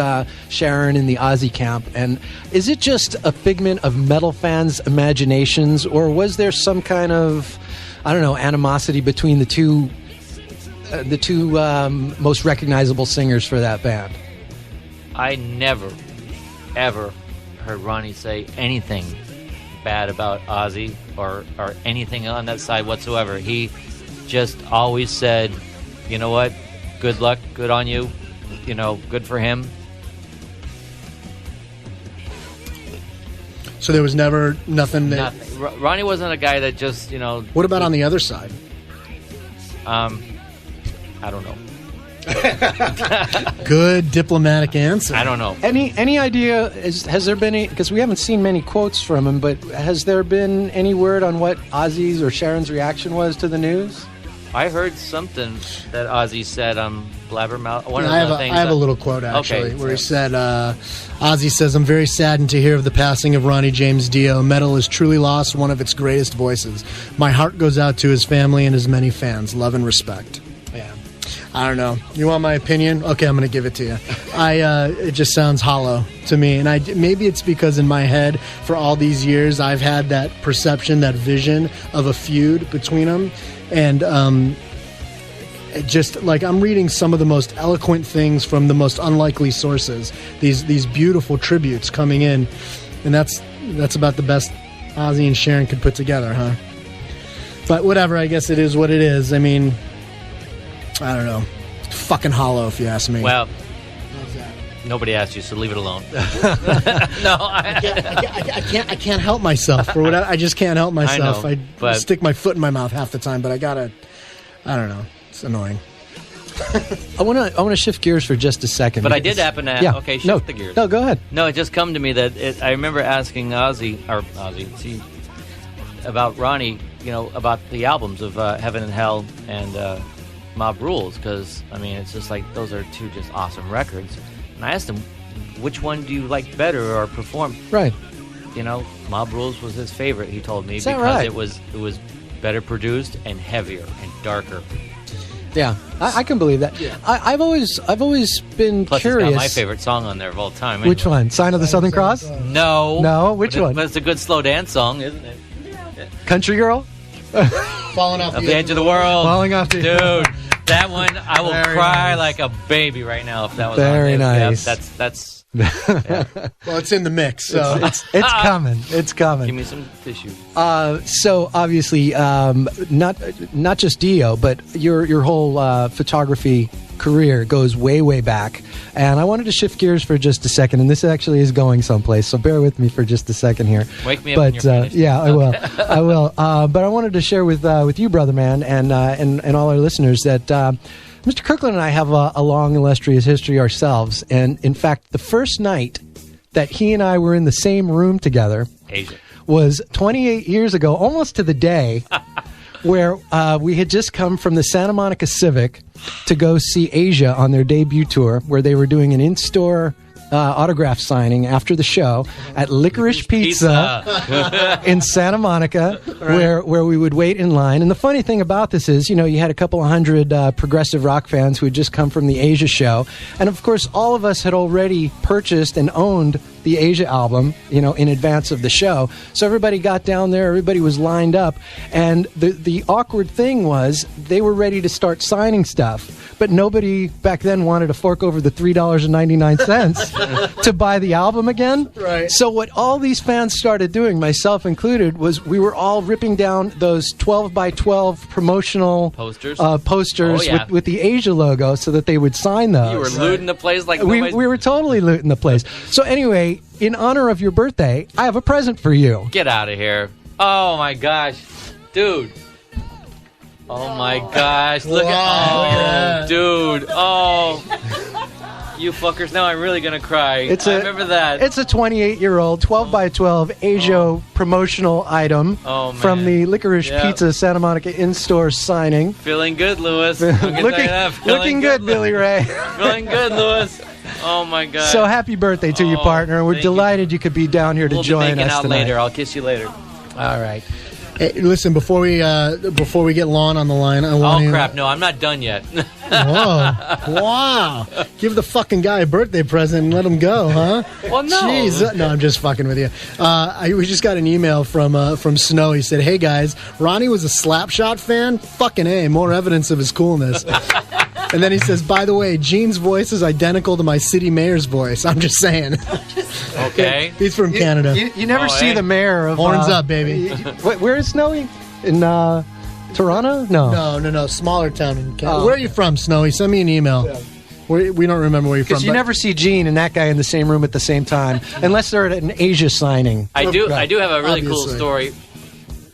Sharon in the Ozzy camp, and is it just a figment of metal fans' imaginations, or was there some kind of, animosity between the two most recognizable singers for that band? I never, ever heard Ronnie say anything bad about Ozzy or anything on that side whatsoever. He just always said, you know what, good luck, good on you, good for him. So there was never nothing that... Nothing. Ronnie wasn't a guy that just, What about on the other side? I don't know. Good diplomatic answer. I don't know. Any idea, has there been any, because we haven't seen many quotes from him, but has there been any word on what Ozzy's or Sharon's reaction was to the news? I heard something that Ozzy said on Blabbermouth. I have a little quote, actually, where he said, Ozzy says, I'm very saddened to hear of the passing of Ronnie James Dio. Metal has truly lost one of its greatest voices. My heart goes out to his family and his many fans. Love and respect. Yeah. I don't know. You want my opinion? Okay, I'm going to give it to you. It just sounds hollow to me, and maybe it's because in my head for all these years I've had that perception, that vision of a feud between them, and just I'm reading some of the most eloquent things from the most unlikely sources. These beautiful tributes coming in, and that's about the best Ozzy and Sharon could put together, huh? But whatever. I guess it is what it is. I mean, I don't know. It's fucking hollow, if you ask me. Well, nobody asked you, so leave it alone. No, I can't help myself. For whatever, I just can't help myself. I stick my foot in my mouth half the time, but I don't know. It's annoying. I want to shift gears for just a second. But I did happen to... Yeah. Okay, shift no, the gears. No, go ahead. No, it just come to me that I remember asking Ozzy, about Ronnie, about the albums of Heaven and Hell and Mob Rules, because, I mean, it's just like, those are two just awesome records. And I asked him, which one do you like better or perform? Right. Mob Rules was his favorite, he told me, Is that because right? it was better produced and heavier and darker. Yeah, I can believe that. Yeah. I've always been Plus, curious. it's got my favorite song on there of all time. Which one? Sign of the Southern Cross? No. Which one? But it's a good slow dance song, isn't it? Country Girl? Falling off the edge of the world. Falling off the Dude, that one, I will cry like a baby right now if that was on there. Very nice. Yeah, that's Well, it's in the mix, so it's coming. It's coming. Give me some tissue. So obviously, not just Dio, but your whole photography career goes way back. And I wanted to shift gears for just a second, and this actually is going someplace. So bear with me for just a second here. Wake me up when you're finished. Yeah, I will. I will. But I wanted to share with you, brother man, and all our listeners that. Mr. Kirkland and I have a long, illustrious history ourselves. And in fact, the first night that he and I were in the same room together was 28 years ago, almost to the day, where we had just come from the Santa Monica Civic to go see Asia on their debut tour, where they were doing an in-store autograph signing after the show at Licorice Pizza in Santa Monica, where we would wait in line. And the funny thing about this is, you had a couple of hundred progressive rock fans who had just come from the Asia show. And of course, all of us had already purchased and owned the Asia album, in advance of the show. So everybody got down there, everybody was lined up. And the awkward thing was they were ready to start signing stuff, but nobody back then wanted to fork over the $3.99 to buy the album again. Right. So what all these fans started doing, myself included, was we were all ripping down those 12 by 12 promotional posters with the Asia logo so that they would sign those. You were looting the place like we were totally looting the place. So anyway, in honor of your birthday, I have a present for you. Get out of here. Oh my gosh. Dude. Oh my gosh. Look at dude. Oh. You fuckers. Now I'm really going to cry. I remember that. It's a 28-year-old 12 by 12 Asia promotional item from the Licorice Pizza Santa Monica in-store signing. Feeling good, Lewis. looking good, Billy Ray. Feeling good, Lewis. Oh my God. So happy birthday to you, partner. We're delighted you could be down here to join us tonight. We'll be making out later. I'll kiss you later. All right. Hey, listen, before we get Lon on the line, I want Oh crap! No, I'm not done yet. Whoa! Wow! Give the fucking guy a birthday present and let him go, huh? Well, no. Jeez. No, I'm just fucking with you. We just got an email from Snow. He said, "Hey guys, Ronnie was a Slapshot fan. Fucking A, more evidence of his coolness." And then he says, "By the way, Gene's voice is identical to my city mayor's voice." I'm just saying. Okay. He's from Canada. You never see the mayor of... Horns up, baby. Where is Snowy? In Toronto? No. Smaller town in Canada. Where are you from, Snowy? Send me an email. Yeah. We don't remember where you're from. Because you never see Gene and that guy in the same room at the same time, unless they're at an Asia signing. I do have a really cool story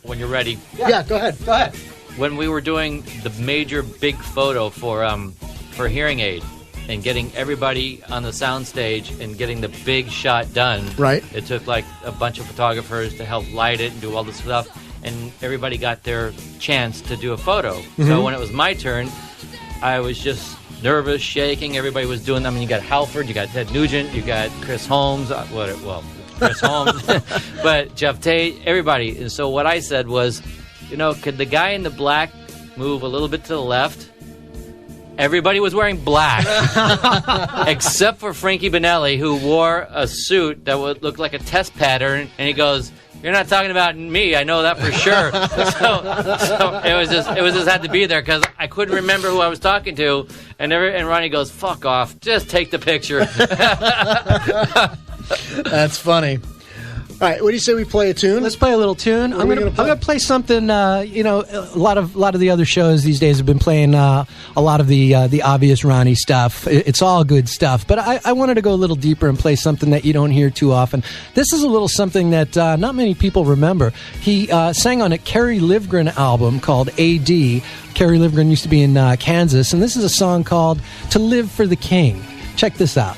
when you're ready. Yeah, go ahead. When we were doing the major big photo for Hearing Aid and getting everybody on the sound stage and getting the big shot done. Right. It took like a bunch of photographers to help light it and do all this stuff, and everybody got their chance to do a photo. Mm-hmm. So when it was my turn, I was just nervous, shaking. Everybody was doing them. I mean, you got Halford, you got Ted Nugent, you got Chris Holmes. Chris Holmes, but Jeff Tate, everybody. And so what I said was, could the guy in the black move a little bit to the left? Everybody was wearing black, except for Frankie Bonelli, who wore a suit that would look like a test pattern. And he goes, "You're not talking about me. I know that for sure." so it was just had to be there because I couldn't remember who I was talking to. And Ronnie goes, "Fuck off. Just take the picture." That's funny. All right, what do you say we play a tune? Let's play a little tune. I'm gonna play something. A lot of the other shows these days have been playing a lot of the obvious Ronnie stuff. It's all good stuff, but I wanted to go a little deeper and play something that you don't hear too often. This is a little something that not many people remember. He sang on a Kerry Livgren album called A.D. Kerry Livgren used to be in Kansas, and this is a song called "To Live for the King." Check this out.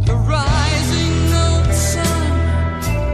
The rising of the sun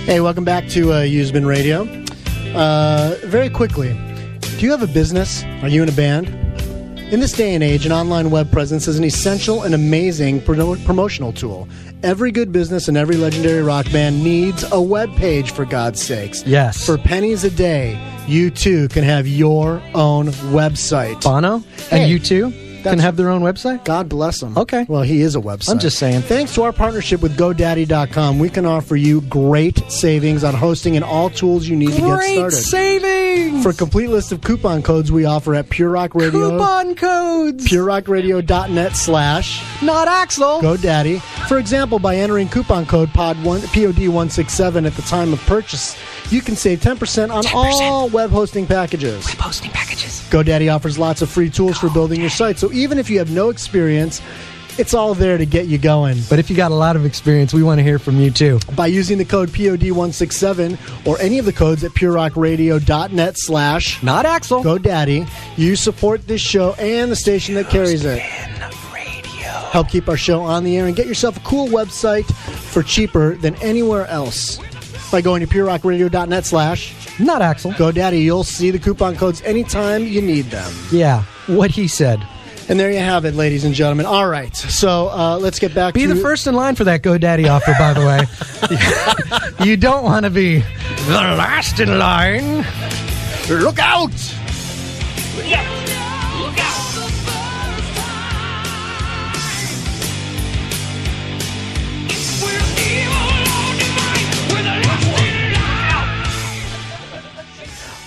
Hey, welcome back to Used Radio. Very quickly, do you have a business? Are you in a band? In this day and age, an online web presence is an essential and amazing promotional tool. Every good business and every legendary rock band needs a web page, for God's sakes. Yes. For pennies a day, you too can have your own website. Bono Hey, and you too can have their own website? God bless him. Okay. Well, he is a website. I'm just saying. Thanks to our partnership with GoDaddy.com, we can offer you great savings on hosting and all tools you need to get started. Great savings! For a complete list of coupon codes we offer at Pure Rock Radio. Coupon codes! PureRockRadio.net/ Not Axel! GoDaddy. For example, by entering coupon code POD167 at the time of purchase, you can save 10% on 10%. all web hosting packages. Web hosting packages. GoDaddy offers lots of free tools for building your site, so even if you have no experience, it's all there to get you going. But if you got a lot of experience, we want to hear from you too. By using the code POD167 or any of the codes at PureRockRadio.net/ Not Axel. GoDaddy, you support this show and the station that carries it. Help keep our show on the air and get yourself a cool website for cheaper than anywhere else. By going to PureRockRadio.net/ Not Axel. GoDaddy, you'll see the coupon codes anytime you need them. Yeah, what he said. And there you have it, ladies and gentlemen. All right, so let's get back to... Be the first in line for that GoDaddy offer, by the way. You don't want to be the last in line. Look out! Yes! Look out!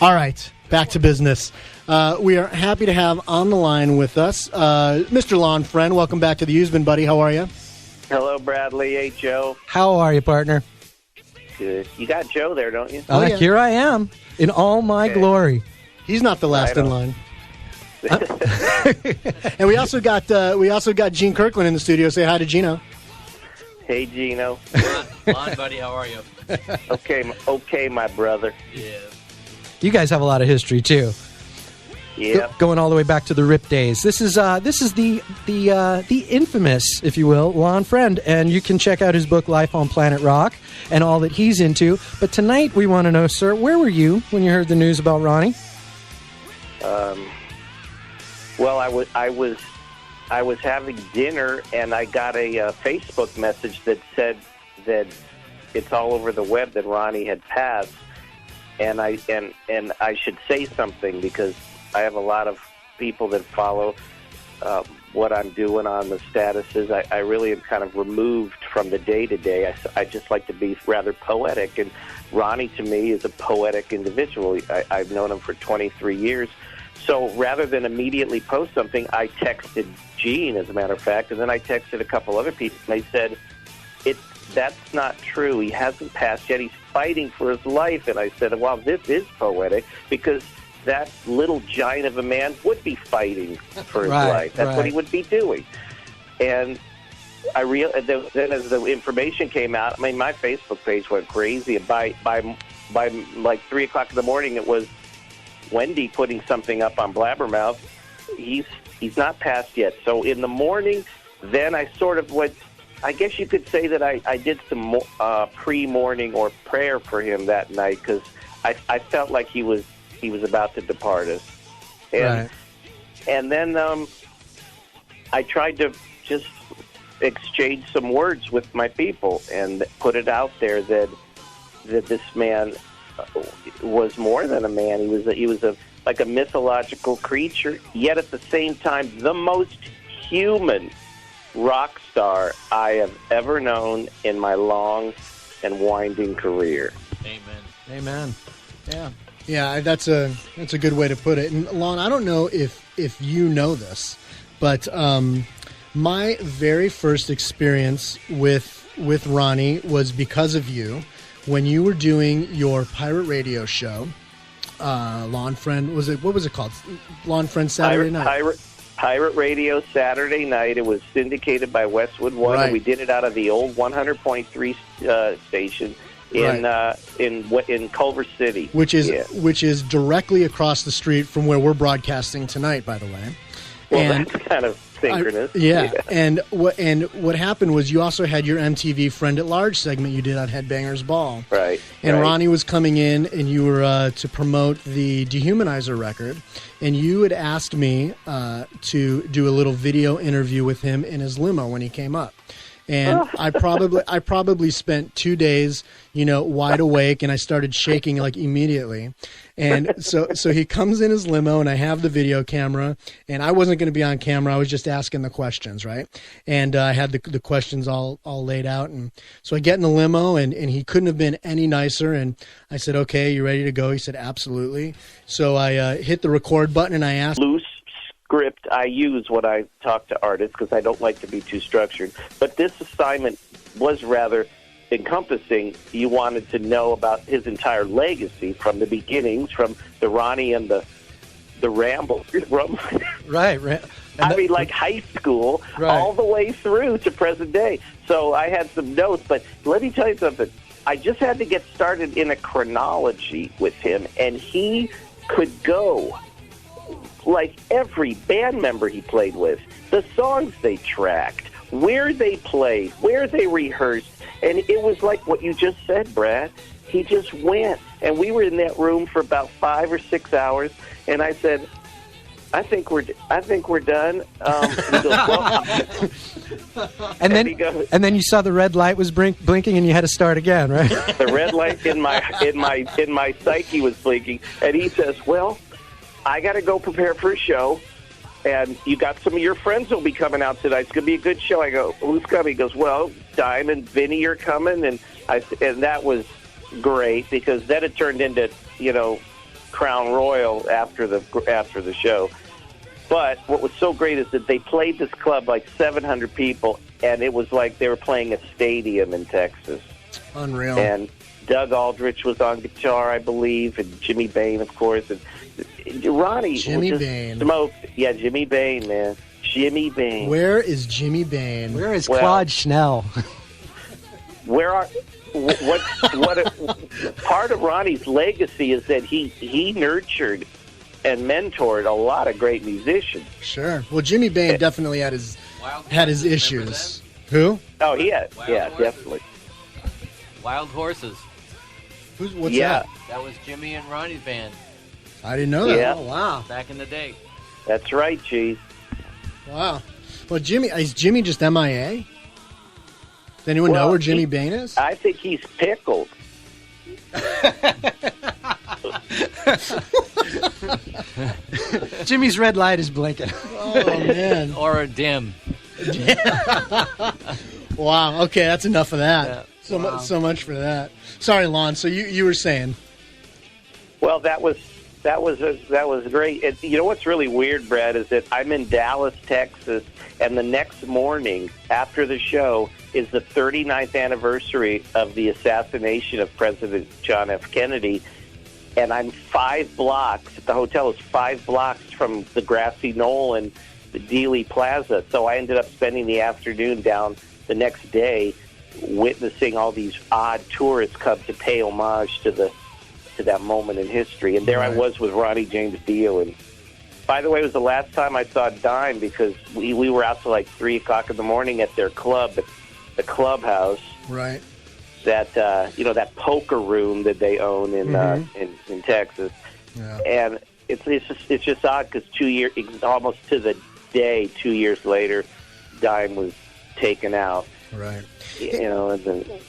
All right, back to business. We are happy to have on the line with us Mr. Lon Friend. Welcome back to the Used Bin, buddy. How are you? Hello, Bradley. Hey, Joe. How are you, partner? Good. You got Joe there, don't you? Oh, yeah. Here I am, in all my glory. He's not the last in line. And we also got Gene Kirkland in the studio. Say hi to Gino. Hey, Gino. Lon, buddy, how are you? Okay, my brother. Yeah. You guys have a lot of history too. Yeah. Going all the way back to the Rip days. This is the infamous, if you will, Lon Friend, and you can check out his book Life on Planet Rock and all that he's into. But tonight we want to know, sir, where were you when you heard the news about Ronnie? Well, I was having dinner and I got a Facebook message that said that it's all over the web that Ronnie had passed, and I should say something because I have a lot of people that follow what I'm doing on the statuses. I really am kind of removed from the day-to-day. I just like to be rather poetic, and Ronnie, to me, is a poetic individual. I've known him for 23 years. So rather than immediately post something, I texted Gene, as a matter of fact, and then I texted a couple other people, and they said, that's not true. He hasn't passed yet. He's fighting for his life. And I said, well, this is poetic, because that little giant of a man would be fighting for his life. That's what he would be doing. And I then as the information came out, I mean, my Facebook page went crazy. And by like 3 o'clock in the morning, it was Wendy putting something up on Blabbermouth. He's not passed yet. So in the morning, then I sort of went, I guess you could say that I did some pre-morning or prayer for him that night, because I felt like he was about to depart us. And then I tried to just exchange some words with my people and put it out there that this man was more than a man. He was like a mythological creature, yet at the same time the most human rock star I have ever known in my long and winding career. Amen. Yeah, that's a good way to put it. And Lon, I don't know if you know this, but my very first experience with Ronnie was because of you when you were doing your pirate radio show. Lon Friend, what was it called? Lon Friend Saturday Night. Pirate Radio Saturday night. It was syndicated by Westwood One. And we did it out of the old 100.3 station in Culver City, which is directly across the street from where we're broadcasting tonight, by the way. Well, that's kind of synchronous. And what happened was you also had your MTV Friend at Large segment you did on Headbangers Ball. Right. And Ronnie was coming in, and you were to promote the Dehumanizer record, and you had asked me to do a little video interview with him in his limo when he came up. And I probably spent 2 days, wide awake, and I started shaking like immediately. And so he comes in his limo, and I have the video camera, and I wasn't going to be on camera. I was just asking the questions, right? And I had the questions all laid out. And so I get in the limo, and he couldn't have been any nicer. And I said, "Okay, you ready to go?" He said, "Absolutely." So I hit the record button, and I asked. Loose script I use when I talk to artists because I don't like to be too structured. But this assignment was rather encompassing. You wanted to know about his entire legacy from the beginnings, from the Ronnie and the Ramble, from right. I mean, like high school, all the way through to present day. So I had some notes, but let me tell you something. I just had to get started in a chronology with him, and he could go like every band member he played with, the songs they tracked, where they played, where they rehearsed, and it was like what you just said, Brad. He just went, and we were in that room for about 5 or 6 hours, and I said, I think we're done. He goes, well, and then you saw the red light was blinking, and you had to start again, right? The red light in my psyche was blinking, and he says, "Well, I got to go prepare for a show, and you got some of your friends will be coming out tonight. It's going to be a good show." I go, "Who's coming?" He goes, "Well, Dime and Vinny are coming," and that was great because then it turned into Crown Royal after the show. But what was so great is that they played this club like 700 people, and it was like they were playing a stadium in Texas. Unreal. And Doug Aldrich was on guitar, I believe, and Jimmy Bain, of course, and Ronnie smoked. Yeah, Jimmy Bain, man. Jimmy Bain. Where is Jimmy Bain? Where is Claude Schnell? What part of Ronnie's legacy is that he nurtured and mentored a lot of great musicians. Sure. Well, Jimmy Bain definitely had his issues. Who? Oh, he had. Definitely. Wild Horses. What's that? That was Jimmy and Ronnie's band. I didn't know that. Yeah. Oh, wow. Back in the day. That's right, Cheese. Wow. Well, is Jimmy just MIA? Does anyone know where Jimmy Bain is? I think he's pickled. Jimmy's red light is blinking. Oh, man. Or a dim. Wow. Okay, that's enough of that. Yeah. So much for that. Sorry, Lon. So you were saying? Well, that was great. And you know what's really weird, Brad, is that I'm in Dallas, Texas, and the next morning after the show is the 39th anniversary of the assassination of President John F. Kennedy. And I'm 5 blocks, the hotel is 5 blocks from the grassy knoll and the Dealey Plaza. So I ended up spending the afternoon down the next day witnessing all these odd tourists come to pay homage to that moment in history. And there I was with Ronnie James Dio. And by the way, it was the last time I saw Dime because we were out till like 3 o'clock in the morning at their club, the Clubhouse. Right. That that poker room that they own in Texas, and it's just odd because 2 years, almost to the day, 2 years later, Dime was taken out. Right.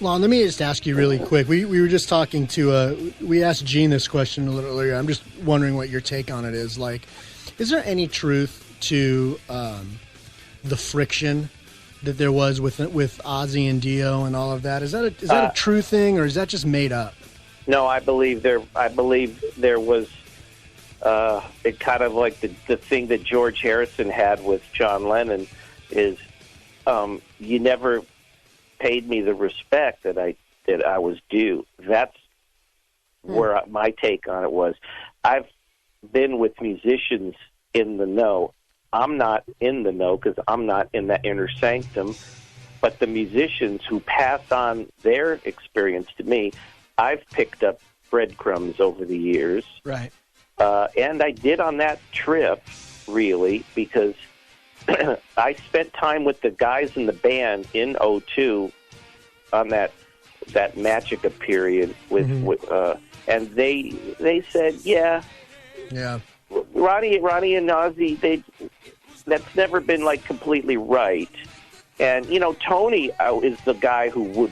Lon, let me just ask you really quick. We were just talking to we asked Gene this question a little earlier. I'm just wondering what your take on it is. Like, is there any truth to the friction that there was with Ozzy and Dio and all of that? Is that a true thing, or is that just made up? No, I believe there was it kind of like the thing that George Harrison had with John Lennon is you never paid me the respect that I was due. That's where my take on it was. I've been with musicians in the know. I'm not in the know because I'm not in that inner sanctum, but the musicians who pass on their experience to me, I've picked up breadcrumbs over the years. Right. And I did on that trip, really, because I spent time with the guys in the band in '02 on that Magica period with, and they said, yeah, Ronnie and Ozzy, that's never been like completely right. And Tony is the guy who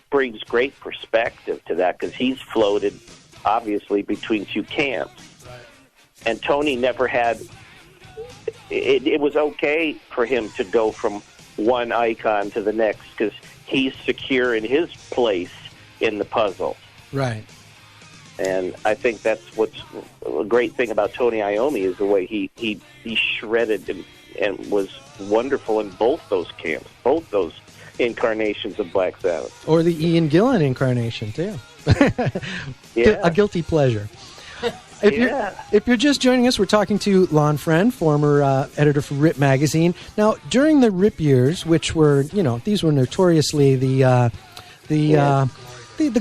brings great perspective to that, because he's floated obviously between two camps, and Tony never had. It was okay for him to go from one icon to the next because he's secure in his place in the puzzle. Right. And I think that's what's a great thing about Tony Iommi is the way he shredded and was wonderful in both those camps, both those incarnations of Black Sabbath. Or the Ian Gillan incarnation, too. A guilty pleasure. If you're just joining us, we're talking to Lon Friend, former editor for Rip Magazine. Now, during the Rip years, which were, these were notoriously the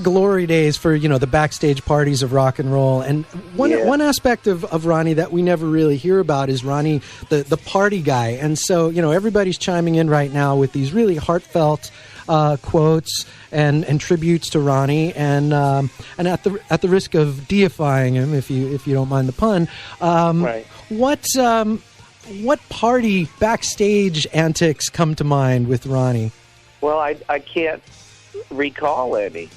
glory days for, the backstage parties of rock and roll. And one aspect of Ronnie that we never really hear about is Ronnie, the party guy. And so, everybody's chiming in right now with these really heartfelt quotes and tributes to Ronnie, and at the risk of deifying him, if you don't mind the pun, what party backstage antics come to mind with Ronnie? Well, I can't recall any.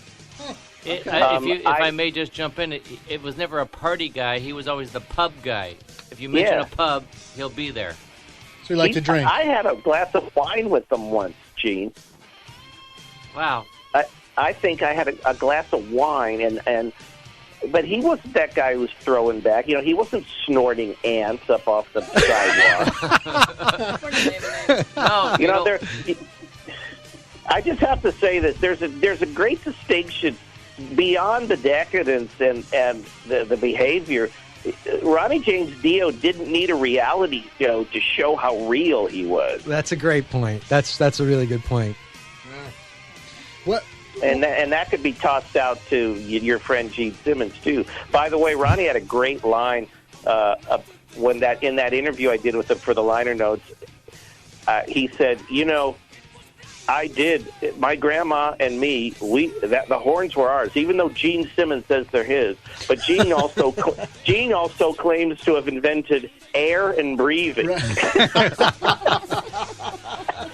If I may just jump in, it was never a party guy. He was always the pub guy. If you mention a pub, he'll be there. So you like to drink? I had a glass of wine with him once, Gene. Wow. I think I had a glass of wine, but he wasn't that guy who was throwing back. He wasn't snorting ants up off the sidewalk. I just have to say that there's a great distinction beyond the decadence and the behavior. Ronnie James Dio didn't need a reality show to show how real he was. That's a great point. That's a really good point. What? And that could be tossed out to your friend Gene Simmons too. By the way, Ronnie had a great line in that interview I did with him for the liner notes. He said, my grandma and me, the horns were ours, even though Gene Simmons says they're his. But Gene also claims to have invented air and breathing.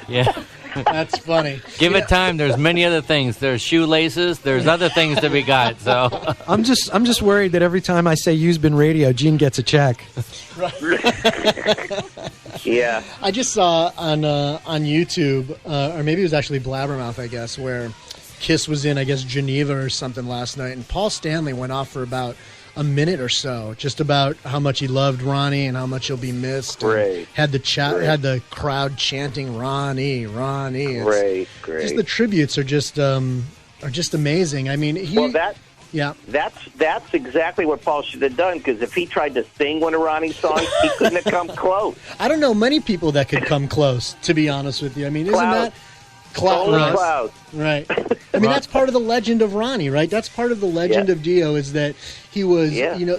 Yeah. That's funny. Give it time. There's many other things. There's shoelaces. There's other things to be got. So I'm just worried that every time I say "You've been radio," Gene gets a check. Yeah. I just saw on YouTube, or maybe it was actually Blabbermouth, I guess, where Kiss was in, I guess, Geneva or something last night, and Paul Stanley went off for about a minute or so, just about how much he loved Ronnie and how much he'll be missed. Great. Had the crowd chanting Ronnie, Ronnie. Great. Just the tributes are just amazing. I mean, that's exactly what Paul should have done, because if he tried to sing one of Ronnie's songs, he couldn't have come close. I don't know many people that could come close, to be honest with you. I mean, isn't that Cloud. Right. I mean, that's part of the legend of Ronnie, right? That's part of the legend of Dio, is that he was,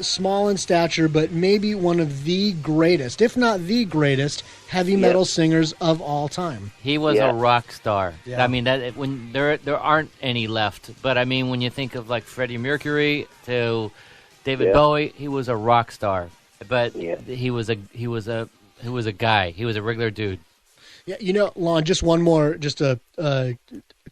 small in stature, but maybe one of the greatest, if not the greatest, heavy metal singers of all time. He was a rock star. Yeah. I mean, when there aren't any left, but I mean, when you think of like Freddie Mercury to David Bowie, he was a rock star. But he was a guy. He was a regular dude. Yeah, Lon, just one more, just to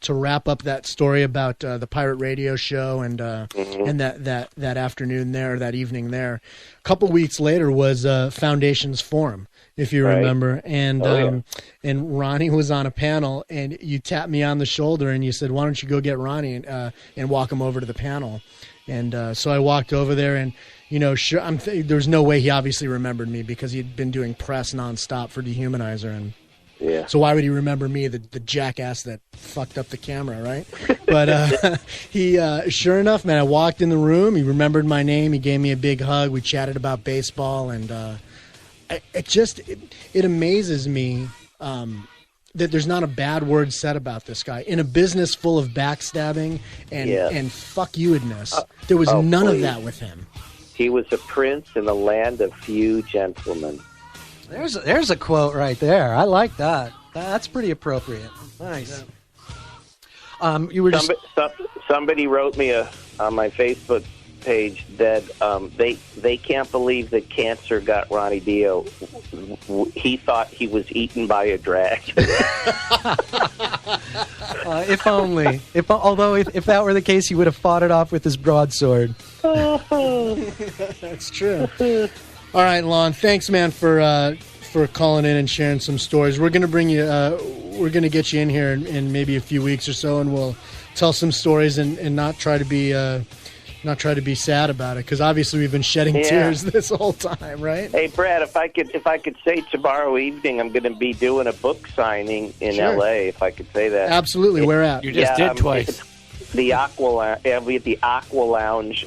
wrap up that story about the pirate radio show and that afternoon there, that evening there. A couple weeks later was Foundation's Forum, if you remember, and and Ronnie was on a panel, and you tapped me on the shoulder and you said, "Why don't you go get Ronnie and walk him over to the panel?" And so I walked over there, and there's no way he obviously remembered me, because he'd been doing press nonstop for Dehumanizer, and so why would he remember me, the jackass that fucked up the camera, right? But he, sure enough, man, I walked in the room. He remembered my name. He gave me a big hug. We chatted about baseball, and it amazes me that there's not a bad word said about this guy in a business full of backstabbing and fuck you-edness. There was none of that with him. He was a prince in the land of few gentlemen. There's a quote right there. I like that. That's pretty appropriate. Nice. You were somebody wrote me on my Facebook page that they can't believe that cancer got Ronnie Dio. He thought he was eaten by a dragon. If only. Although if that were the case, he would have fought it off with his broadsword. That's true. All right, Lon. Thanks, man, for calling in and sharing some stories. We're gonna bring you. We're gonna get you in here in maybe a few weeks or so, and we'll tell some stories and not try to be sad about it, because obviously we've been shedding tears this whole time, right? Hey, Brad, if I could say tomorrow evening I'm going to be doing a book signing in L.A. If I could say that. Absolutely. Where at? You just did twice. The Aqua. I'll be at the Aqua Lounge,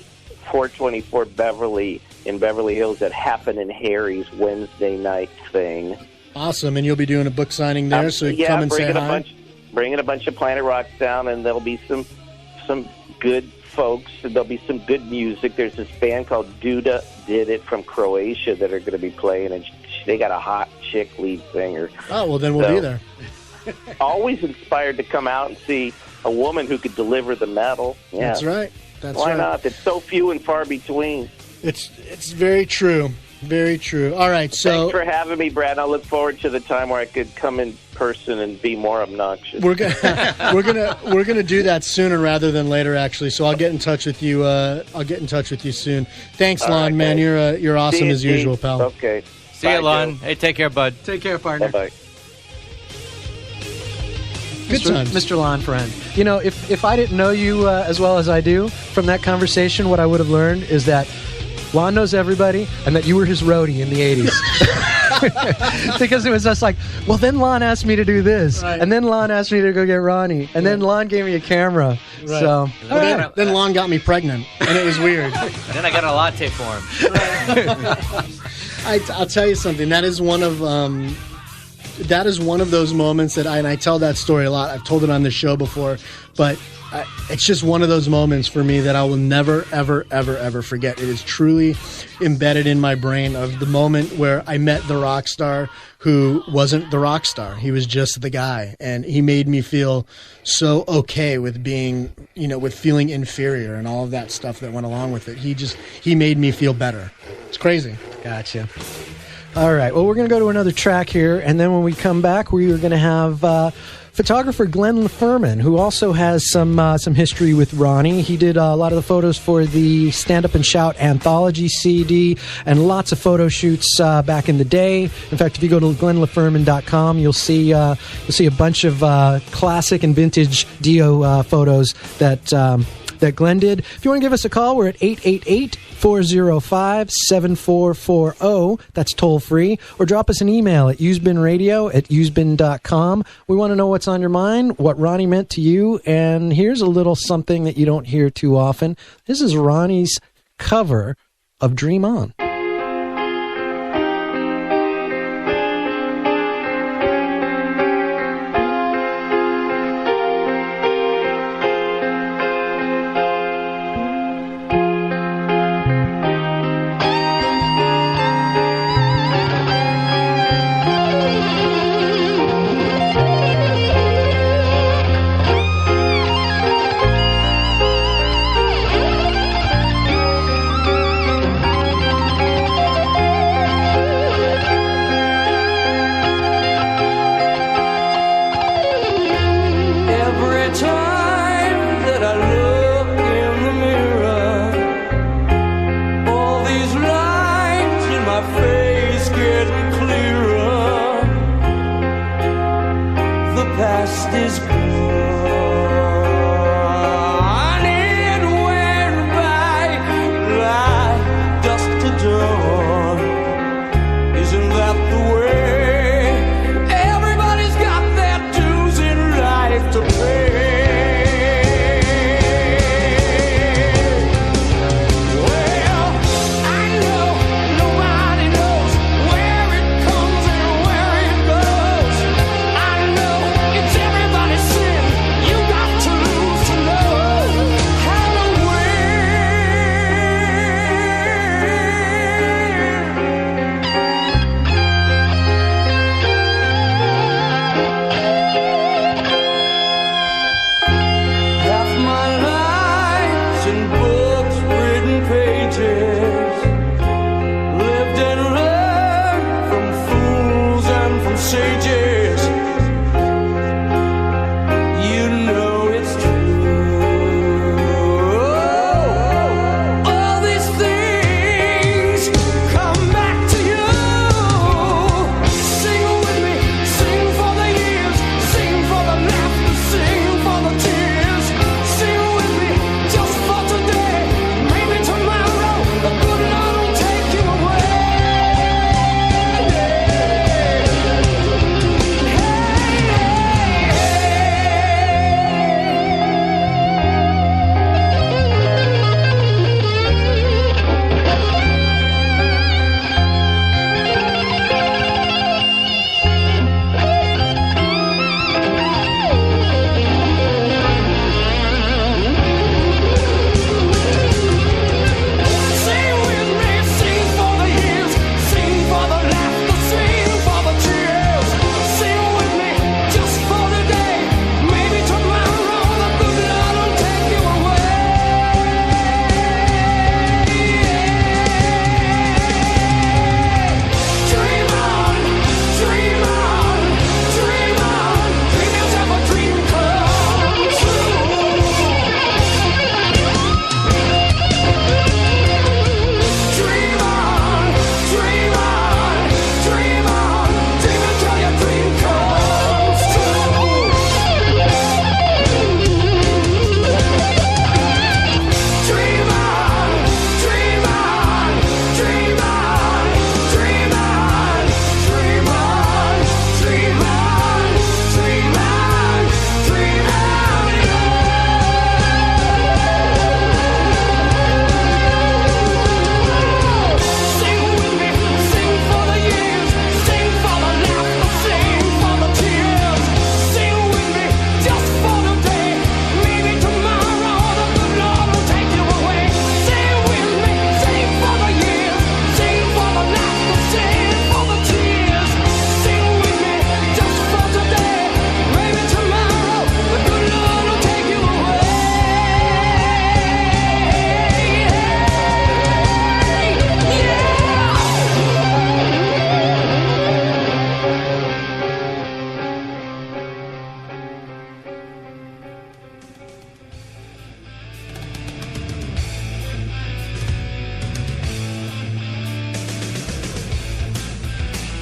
424 Beverly in Beverly Hills at Happen and Harry's Wednesday night thing. Awesome, and you'll be doing a book signing there, so you come and say hi. Bringing a bunch of Planet Rocks down, and there'll be some good folks, and there'll be some good music. There's this band called Duda Did It from Croatia that are going to be playing, and they got a hot chick lead singer. Oh, well, then we'll be there. Always inspired to come out and see a woman who could deliver the metal. Yeah. That's right. Why not? It's so few and far between. It's very true. Very true. All right, so thanks for having me, Brad. I look forward to the time where I could come in person and be more obnoxious. We're gonna do that sooner rather than later, actually. So I'll get in touch with you. I'll get in touch with you soon. Thanks, Lon, right, man. You're awesome as usual, pal. Okay. See you, Lon. Hey, take care, bud. Take care, partner. Bye. Good times. Mr. Lon Friend. You know, if I didn't know you as well as I do from that conversation, what I would have learned is that Lon knows everybody, and that you were his roadie in the 80s. Because it was just like, well, then Lon asked me to do this, right. And then Lon asked me to go get Ronnie, and then Lon gave me a camera. Right. So then Lon got me pregnant, and it was weird. Then I got a latte for him. I'll tell you something. That is one of those moments that I tell that story a lot. I've told it on the show before, but it's just one of those moments for me that I will never, ever, ever, ever forget. It is truly embedded in my brain of the moment where I met the rock star who wasn't the rock star. He was just the guy, and he made me feel so okay with being, with feeling inferior and all of that stuff that went along with it. He made me feel better. It's crazy. Gotcha. All right. Well, we're going to go to another track here, and then when we come back, we are going to have photographer Glenn LaFerman, who also has some history with Ronnie. He did a lot of the photos for the Stand Up and Shout anthology CD and lots of photo shoots back in the day. In fact, if you go to glennlaferman.com, you'll see a bunch of classic and vintage Dio photos that Glenn did. If you want to give us a call, we're at 888-405-7440. That's toll free. Or drop us an email at usebinradio@usebin.com. We want to know what's on your mind, what Ronnie meant to you, and here's a little something that you don't hear too often. This is Ronnie's cover of Dream On. Everybody's sin.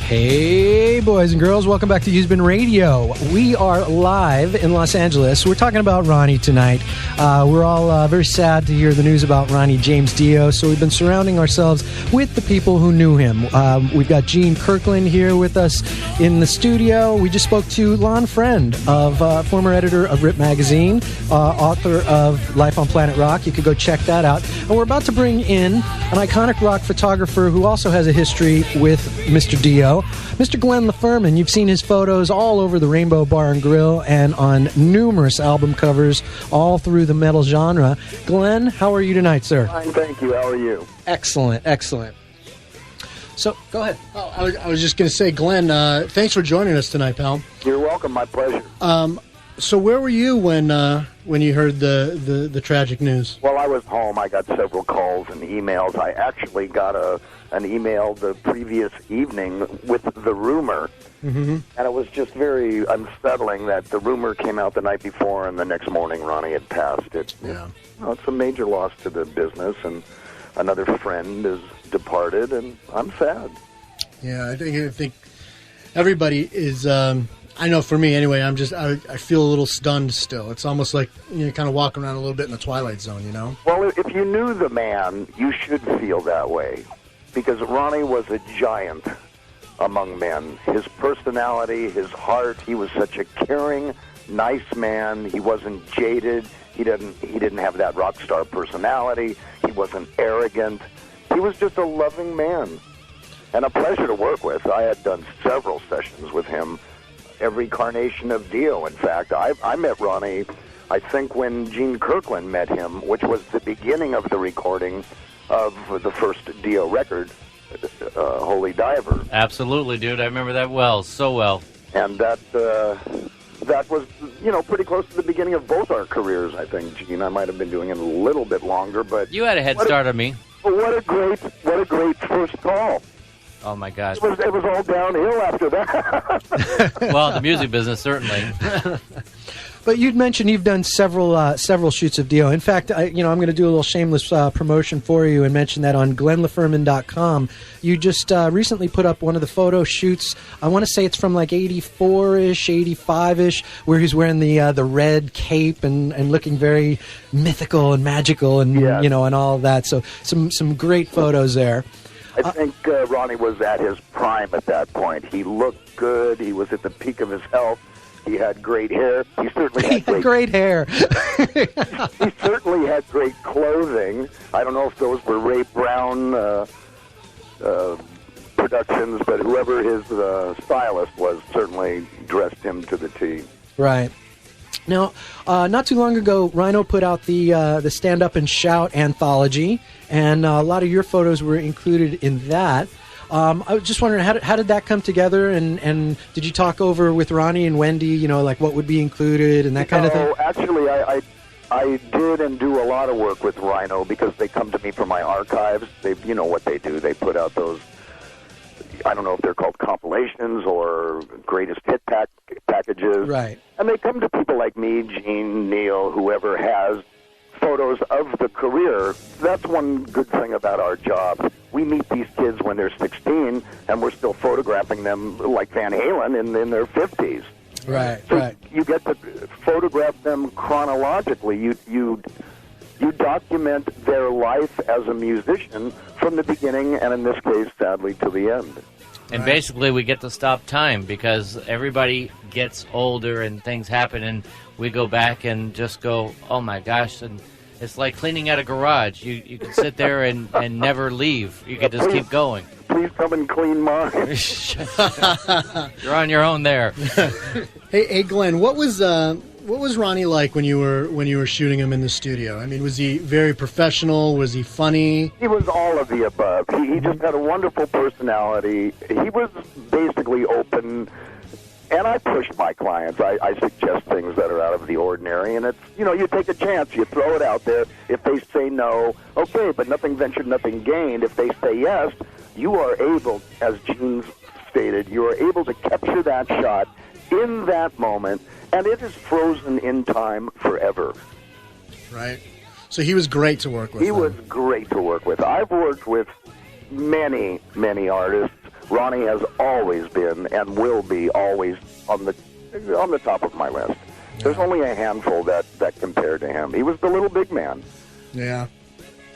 Hey, boys and girls, welcome back to Used Radio. We are live in Los Angeles. We're talking about Ronnie tonight. We're all very sad to hear the news about Ronnie James Dio, so we've been surrounding ourselves with the people who knew him. We've got Gene Kirkland here with us in the studio. We just spoke to Lon Friend, former editor of Rip Magazine, author of Life on Planet Rock. You could go check that out. And we're about to bring in an iconic rock photographer who also has a history with Mr. Dio. Mr. Glenn LaFerman, you've seen his photos all over the Rainbow Bar and Grill and on numerous album covers all through the metal genre. Glenn, how are you tonight, sir? Fine, thank you. How are you? Excellent, excellent. So, go ahead. Oh, I was just going to say, Glenn, thanks for joining us tonight, pal. You're welcome. My pleasure. So where were you when you heard the tragic news? Well, I was home. I got several calls and emails. I actually got an email the previous evening with the rumor, and it was just very unsettling that the rumor came out the night before, and the next morning Ronnie had passed. It's a major loss to the business, and another friend is departed, and I'm sad. Yeah, I think everybody is. I know for me anyway, I feel a little stunned still. It's almost like you're kind of walking around a little bit in the Twilight Zone, you know? Well, if you knew the man, you should feel that way, because Ronnie was a giant among men. His personality, his heart, he was such a caring, nice man. He wasn't jaded. He didn't have that rock star personality. He wasn't arrogant. He was just a loving man and a pleasure to work with. I had done several sessions with him. Every carnation of Dio, in fact. I met Ronnie, I think, when Gene Kirkland met him, which was the beginning of the recording of the first Dio record, Holy Diver. Absolutely, dude. I remember that well, so well. And that was, pretty close to the beginning of both our careers, I think, Gene. I might have been doing it a little bit longer, but... You had a head start on me. What a great first call. Oh, my gosh. It was all downhill after that. Well, the music business, certainly. But you'd mentioned you've done several shoots of Dio. In fact, I'm going to do a little shameless promotion for you and mention that on glennlaferman.com. You just recently put up one of the photo shoots. I want to say it's from like 84-ish, 85-ish, where he's wearing the red cape and looking very mythical and magical and and all of that. So some great photos there. I think Ronnie was at his prime at that point. He looked good. He was at the peak of his health. He had great hair. He certainly had great hair. He certainly had great clothing. I don't know if those were Ray Brown productions, but whoever his stylist was certainly dressed him to the T. Right. Now, not too long ago, Rhino put out the Stand Up and Shout anthology, and a lot of your photos were included in that. I was just wondering, how did that come together, and did you talk over with Ronnie and Wendy, like what would be included and that kind of thing? Actually, I did and do a lot of work with Rhino because they come to me for my archives. You know what they do. They put out those, I don't know if they're called compilations or greatest hit packages. Right. And they come to people like me, Gene, Neil, whoever has photos of the career. That's one good thing about our job. We meet these kids when they're 16, and we're still photographing them like Van Halen in their 50s. Right, so right. You get to photograph them chronologically. You document their life as a musician from the beginning, and in this case, sadly, to the end. And basically, we get to stop time because everybody gets older and things happen, and we go back and just go, oh my gosh, and it's like cleaning out a garage. You can sit there and never leave. You can just keep going. Please come and clean mine. You're on your own there. Hey, Glenn, what was Ronnie like when you were shooting him in the studio? I mean, was he very professional? Was he funny? He was all of the above. He just had a wonderful personality. He was basically open. And I push my clients. I suggest things that are out of the ordinary, and it's, you take a chance. You throw it out there. If they say no, okay, but nothing ventured, nothing gained. If they say yes, you are able, as Gene stated, you are able to capture that shot in that moment, and it is frozen in time forever. Right. So he was great to work with. He was great to work with. I've worked with many, many artists Ronnie has always been and will be always on the top of my list. There's only a handful that compare to him. He was the little big man. Yeah.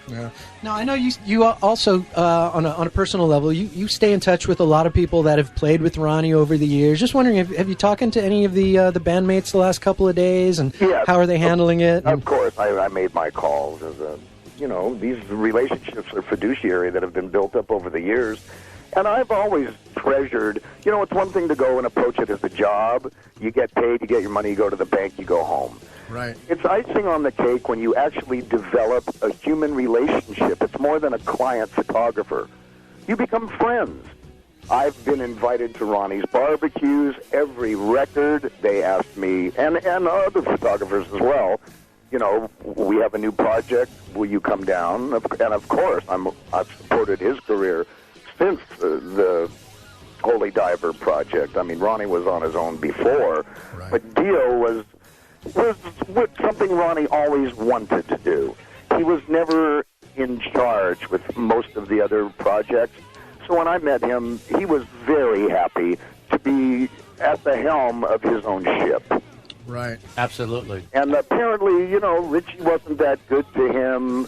Yeah. Now, I know you also, on a personal level, you stay in touch with a lot of people that have played with Ronnie over the years. Just wondering, have you talked to any of the bandmates the last couple of days, and yes, how are they handling it? Of course, I made my calls. These relationships are fiduciary that have been built up over the years. And I've always treasured, it's one thing to go and approach it as a job. You get paid, you get your money, you go to the bank, you go home. Right. It's icing on the cake when you actually develop a human relationship. It's more than a client photographer. You become friends. I've been invited to Ronnie's barbecues. Every record, they asked me, and other photographers as well, we have a new project. Will you come down? And of course, I've supported his career since the Holy Diver project. I mean, Ronnie was on his own before, right. But Dio was something Ronnie always wanted to do. He was never in charge with most of the other projects. So when I met him, he was very happy to be at the helm of his own ship. Right. Absolutely. And apparently, Richie wasn't that good to him.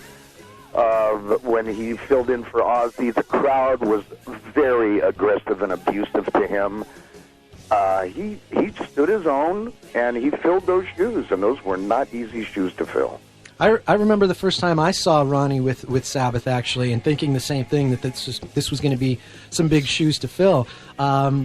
When he filled in for Ozzy, the crowd was very aggressive and abusive to him. He stood his own, and he filled those shoes, and those were not easy shoes to fill. I remember the first time I saw Ronnie with Sabbath, actually, and thinking the same thing, that this was going to be some big shoes to fill.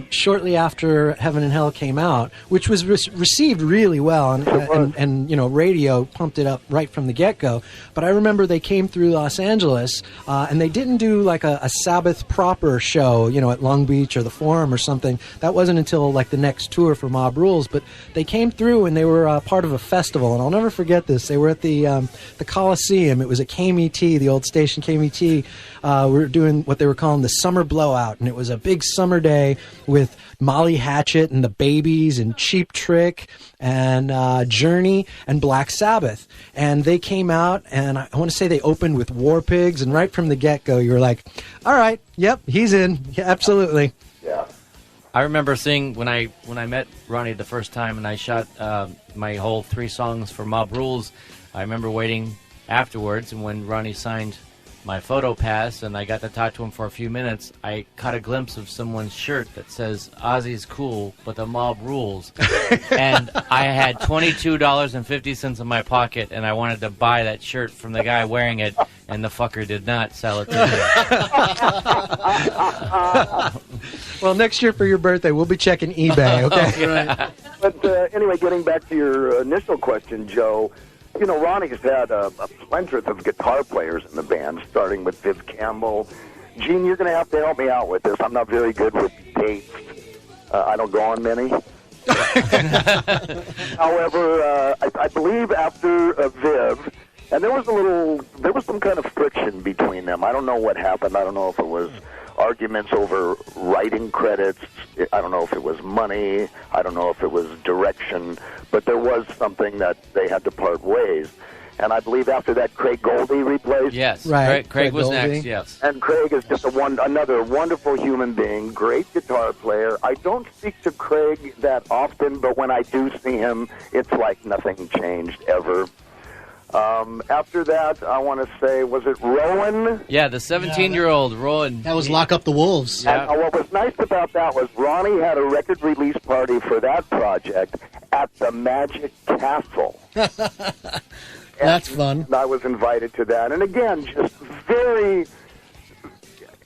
Shortly after Heaven and Hell came out, which was received really well, and radio pumped it up right from the get-go. But I remember they came through Los Angeles, and they didn't do like a Sabbath proper show, at Long Beach or the Forum or something. That wasn't until like the next tour for Mob Rules. But they came through, and they were part of a festival, and I'll never forget this. They were at the Coliseum. It was at KMET, the old station KMET. We were doing what they were calling the Summer Blowout, and it was a big summer day with Molly Hatchet and the Babies and Cheap Trick and Journey and Black Sabbath. And they came out, and I want to say they opened with War Pigs, and right from the get-go, you were like, all right, yep, he's in. Yeah, absolutely. Yeah. I remember seeing when I met Ronnie the first time, and I shot my whole 3 songs for Mob Rules. I remember waiting afterwards, and when Ronnie signed my photo pass and I got to talk to him for a few minutes, I caught a glimpse of someone's shirt that says, Ozzy's cool, but the mob rules. And I had $22.50 in my pocket, and I wanted to buy that shirt from the guy wearing it, and the fucker did not sell it to me. Well, next year for your birthday, we'll be checking eBay, okay? Right. But anyway, getting back to your initial question, Joe, Ronnie's had a plethora of guitar players in the band, starting with Viv Campbell. Gene, you're going to have to help me out with this. I'm not very good with dates. I don't go on many. However, I believe after Viv, and there was some kind of friction between them. I don't know what happened. I don't know if it was arguments over writing credits. I don't know if it was money. I don't know if it was direction. But there was something that they had to part ways. And I believe after that, Craig Goldie replaced. Yes, right. Craig was Goldie. next, yes. And Craig is just another wonderful human being, great guitar player. I don't speak to Craig that often, but when I do see him, it's like nothing changed ever. After that, I want to say, was it Rowan? Yeah, the 17-year-old Rowan. That was Lock Up the Wolves. Yeah. And what was nice about that was Ronnie had a record release party for that project at the Magic Castle. That's fun. I was invited to that. And again, just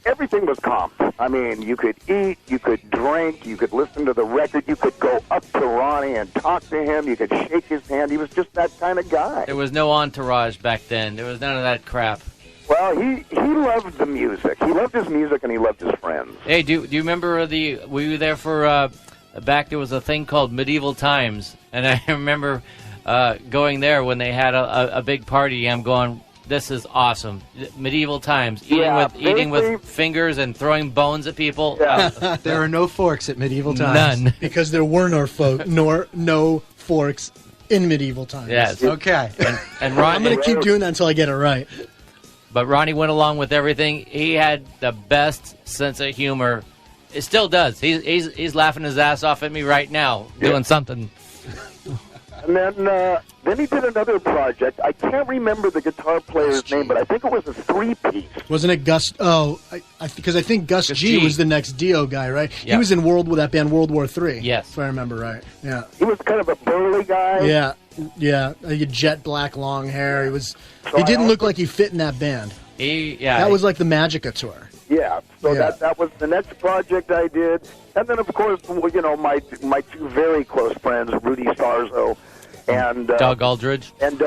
everything was comp. I mean, you could eat, you could drink, you could listen to the record, you could go up to Ronnie and talk to him, you could shake his hand. He was just that kind of guy. There was no entourage back then. There was none of that crap. Well, he loved the music. He loved his music and he loved his friends. Hey, do you remember were you there for, back there was a thing called Medieval Times, and I remember going there when they had a big party. I'm going, this is awesome. Medieval Times, eating with fingers and throwing bones at people. Yeah. There are no forks at Medieval Times. None. Because there were no forks in Medieval Times. Yes. Okay. And Ron, I'm going to keep doing that until I get it right. But Ronnie went along with everything. He had the best sense of humor It still does. He's laughing his ass off at me right now, doing something. And then he did another project. I can't remember the guitar player's name, but I think it was a 3-piece. Wasn't it Gus? Oh, because I think Gus G was the next Dio guy, right? Yeah. He was in that band World War III. Yes, if I remember right. Yeah, he was kind of a burly guy. Yeah. He had jet black long hair. He didn't look like he fit in that band. That was like the Magica tour. Yeah, so that was the next project I did, and then of course, my two very close friends, Rudy Sarzo and Doug Aldridge. And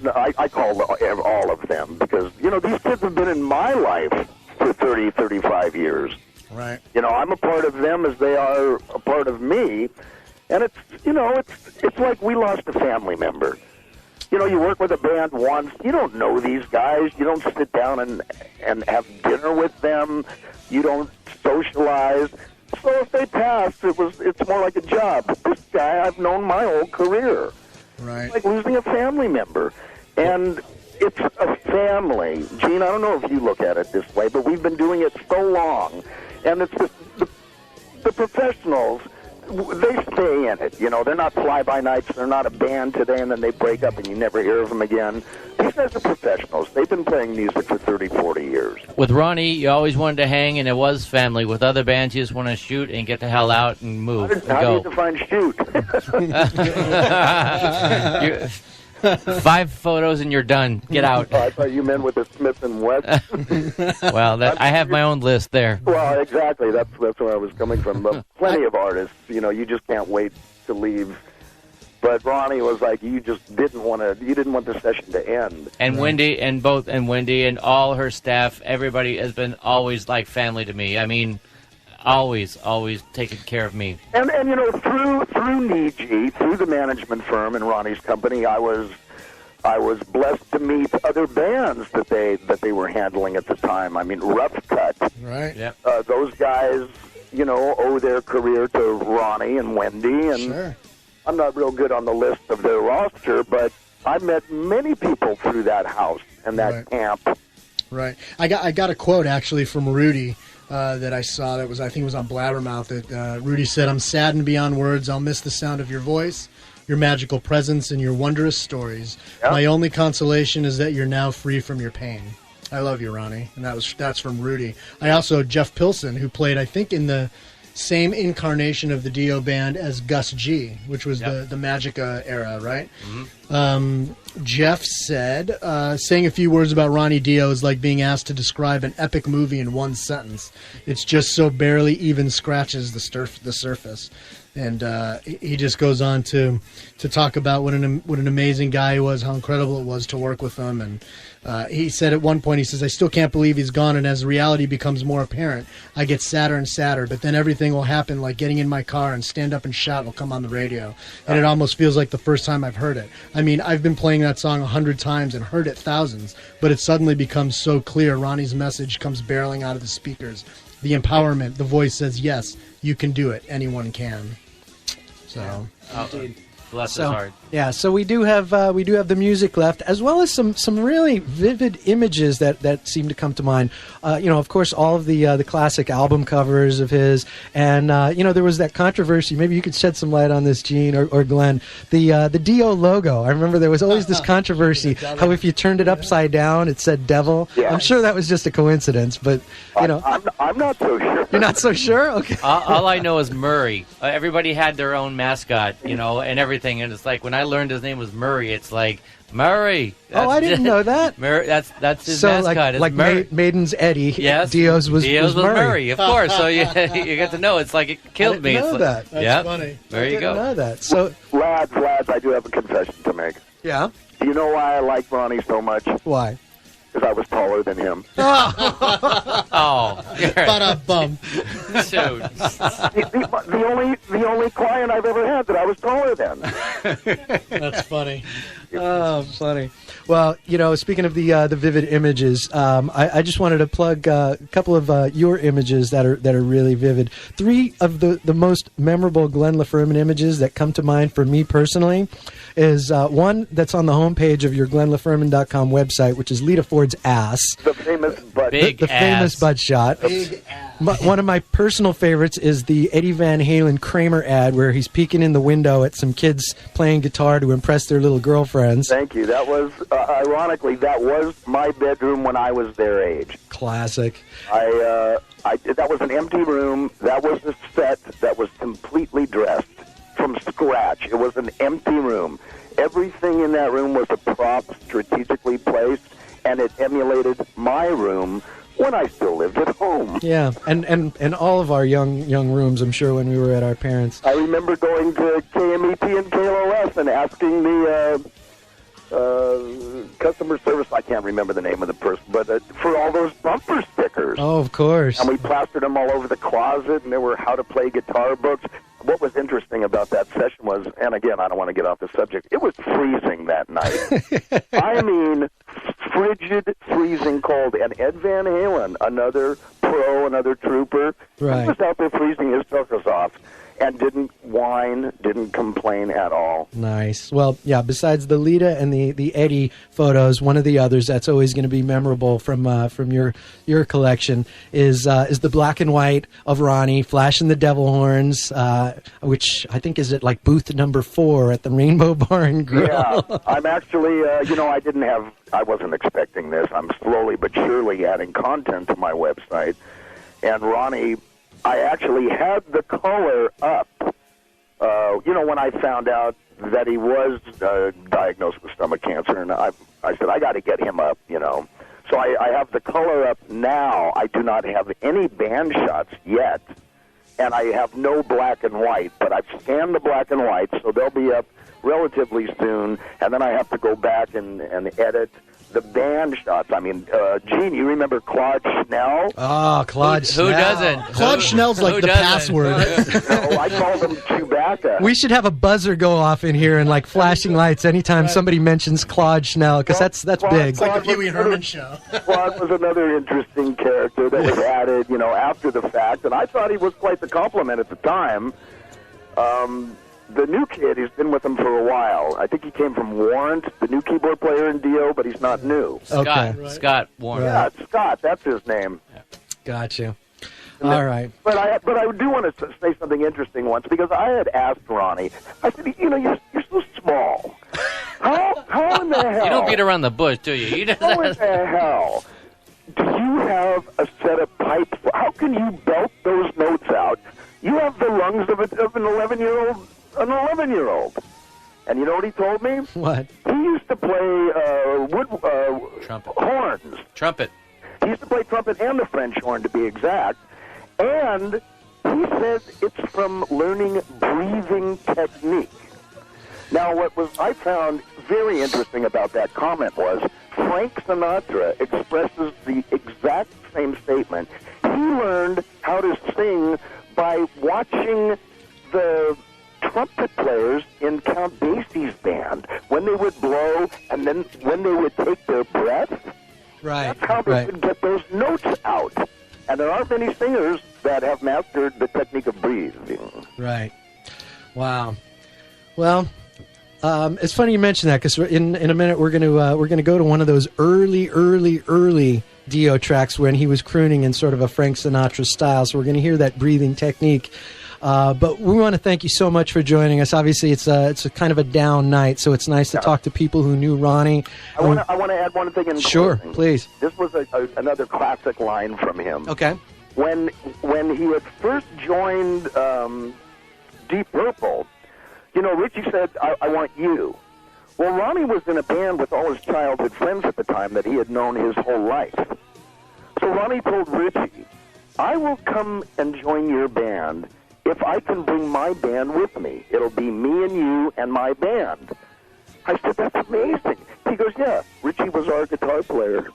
I call all of them because these kids have been in my life for 30, 35 years. Right. I'm a part of them as they are a part of me, and it's like we lost a family member. You work with a band once. You don't know these guys. You don't sit down and have dinner with them. You don't socialize. So if they pass, it's more like a job. But this guy I've known my whole career. Right. It's like losing a family member. And it's a family. Gene, I don't know if you look at it this way, but we've been doing it so long. And it's the professionals. They stay in it, They're not fly-by-nights. They're not a band today, and then they break up, and you never hear of them again. These guys are professionals. They've been playing music for 30, 40 years. With Ronnie, you always wanted to hang, and it was family. With other bands, you just want to shoot and get the hell out and move and How go. do you define shoot? 5 photos and you're done. Get out. Oh, I thought you meant with the Smith and West. Well, I have my own list there. Well, exactly. That's where I was coming from. But plenty of artists, you just can't wait to leave. But Ronnie was like, you just didn't want the session to end. And Wendy and Wendy and all her staff, everybody has been always like family to me. I mean, always taking care of me. And through Niji, through the management firm and Ronnie's company, I was blessed to meet other bands that they were handling at the time. I mean, Rough Cut. Right. Yep. Those guys, owe their career to Ronnie and Wendy. And sure. I'm not real good on the list of their roster, but I met many people through that house and that camp. Right. I got a quote actually from Rudy. That I saw I think it was on Blabbermouth that Rudy said, "I'm saddened beyond words. I'll miss the sound of your voice, your magical presence, and your wondrous stories. Yep. My only consolation is that you're now free from your pain." I love you, Ronnie. And that's from Rudy. I also, Jeff Pilson, who played, I think, in the same incarnation of the Dio band as Gus G, which was the Magica era, right? Mm-hmm. Jeff said, saying a few words about Ronnie Dio is like being asked to describe an epic movie in one sentence. It's just so barely even scratches the surface. And he just goes on to talk about what an amazing guy he was, how incredible it was to work with him. And he said at one point, he says, "I still can't believe he's gone, and as reality becomes more apparent, I get sadder and sadder, but then everything will happen like getting in my car and Stand Up and Shout will come on the radio, and it almost feels like the first time I've heard it. I mean, I've been playing that song 100 times and heard it thousands, but it suddenly becomes so clear. Ronnie's message comes barreling out of the speakers. The empowerment, the voice says, yes, you can do it. Anyone can." So, bless his heart. Yeah, so we do have the music left, as well as some really vivid images that seem to come to mind. Of course, all of the classic album covers of his, and there was that controversy. Maybe you could shed some light on this, Gene or Glenn. The Dio logo. I remember there was always this controversy how if you turned it upside down, it said devil. Yeah. I'm sure that was just a coincidence, but I'm not so sure. You're not so sure? Okay. All I know is Murray. Everybody had their own mascot, and everything, and it's like when I learned his name was Murray, it's like Murray. I didn't know that. Murray, that's his mascot. Like Maiden's Eddie. Yes, Dio's was Murray, of course. So you get to know. It's like it killed me. Know that. That's funny. There you go. I didn't know that. So lads, I do have a confession to make. Yeah. Do you know why I like Ronnie so much? Why? Because I was taller than him. Ba-da-bum. Dude. The only client I've ever had that I was taller than. That's funny. Oh, funny. Well, speaking of the vivid images, I just wanted to plug a couple of your images that are really vivid. 3 of the most memorable Glenn LaFerman images that come to mind for me personally is one that's on the homepage of your GlennLaFerman.com website, which is Lita Ford's ass. The famous butt. Big the famous butt shot. Big ass. One of my personal favorites is the Eddie Van Halen Kramer ad where he's peeking in the window at some kids playing guitar to impress their little girlfriends. Thank you. That was, ironically, that was my bedroom when I was their age. Classic. That was an empty room. That was a set that was completely dressed from scratch. It was an empty room. Everything in that room was a prop strategically placed, and it emulated my room when I still lived at home. Yeah, and all of our young rooms, I'm sure, when we were at our parents'. I remember going to KMET and KLOS and asking the customer service, I can't remember the name of the person, but for all those bumper stickers. Oh, of course. And we plastered them all over the closet, and there were how to play guitar books. What was interesting about that session was, and again, I don't want to get off the subject, it was freezing that night. I mean, frigid, freezing cold. And Ed Van Halen, another pro, another trooper, right. He was out there freezing his tuckers off and didn't whine, didn't complain at all. Nice. Well, yeah, besides the Lita and the Eddie photos, one of the others that's always going to be memorable from your collection is the black and white of Ronnie flashing the devil horns, which I think is at like booth number 4 at the Rainbow Bar and Grill. Yeah, I'm actually, I wasn't expecting this. I'm slowly but surely adding content to my website. And Ronnie, I actually had the color up, when I found out that he was diagnosed with stomach cancer, and I said, I got to get him up, So I have the color up now. I do not have any band shots yet, and I have no black and white, but I've scanned the black and white, so they'll be up relatively soon, and then I have to go back and edit the band shots. I mean, Gene, you remember Claude Schnell? Oh, Claude Schnell. Who doesn't? Claude Schnell's like the password. No, I called him Chewbacca. We should have a buzzer go off in here and like flashing lights anytime somebody mentions Claude Schnell, because that's big. It's like the Pee Wee Herman show. Claude was another interesting character that was added, after the fact, and I thought he was quite the compliment at the time. The new kid, he's been with them for a while. I think he came from Warrant, the new keyboard player in Dio, but he's not new. Scott Warren. Yeah, Scott, that's his name. Gotcha. All right. But I do want to say something interesting once, because I had asked Ronnie, I said, you're so small. How in the hell? You don't beat around the bush, do you? How in the hell do you have a set of pipes? How can you belt those notes out? You have the lungs of an 11-year-old. An 11-year-old. And you know what he told me? What? He used to play trumpet. Horns. Trumpet. He used to play trumpet and the French horn, to be exact. And he says it's from learning breathing technique. Now, I found very interesting about that comment was Frank Sinatra expresses the exact same statement. He learned how to sing by watching the trumpet players in Count Basie's band when they would blow and then when they would take their breath. Right. That's how they could get those notes out. And there aren't many singers that have mastered the technique of breathing. Right. Wow. Well, it's funny you mention that, because in a minute we're gonna go to one of those early Dio tracks when he was crooning in sort of a Frank Sinatra style. So we're going to hear that breathing technique. But we want to thank you so much for joining us. Obviously, it's a kind of a down night, so it's nice to talk to people who knew Ronnie. I want to add one thing in Sure, closing. please. This was another classic line from him. Okay. When he had first joined Deep Purple, Richie said, I want you. Well, Ronnie was in a band with all his childhood friends at the time that he had known his whole life. So Ronnie told Richie, I will come and join your band if I can bring my band with me. It'll be me and you and my band. I said, that's amazing. He goes, yeah, Richie was our guitar player.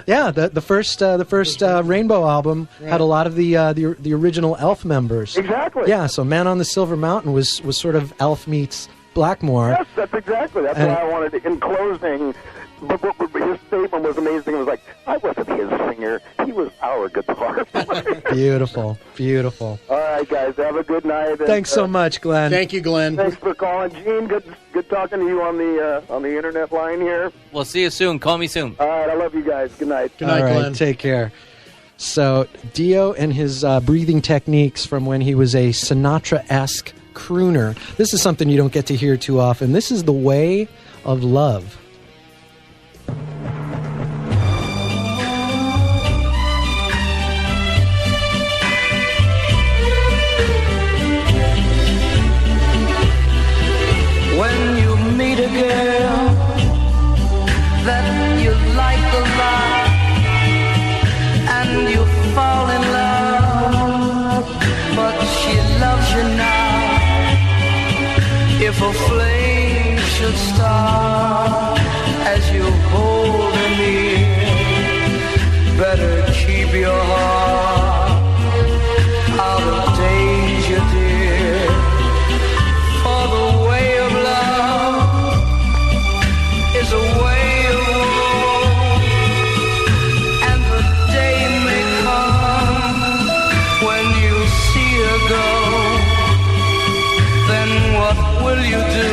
Yeah, the first Rainbow album had a lot of the original Elf members. Exactly. Yeah, so Man on the Silver Mountain was sort of Elf meets Blackmore. Yes, that's exactly. That's why I wanted to, in closing, but his statement was amazing. It was like, I wasn't his singer. He was our guitar player. Beautiful. All right, guys, have a good night. Thanks so much, Glenn. Thank you, Glenn. Thanks for calling. Gene, good talking to you on the internet line here. We'll see you soon. Call me soon. All right, I love you guys. Good night. Good night, All right, Glenn. take care. So Dio and his breathing techniques from when he was a Sinatra-esque crooner. This is something you don't get to hear too often. This is The Way of Love. When you meet a girl that you like a lot and you fall in love, but she loves you now. If a flame should start as you hold her near, better keep your heart out of danger, dear. For the way of love is a way of war, and the day may come when you see her go. Then what will you do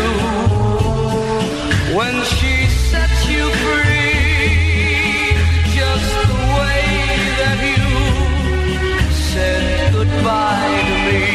when she sets you free? Just the way that you said goodbye to me.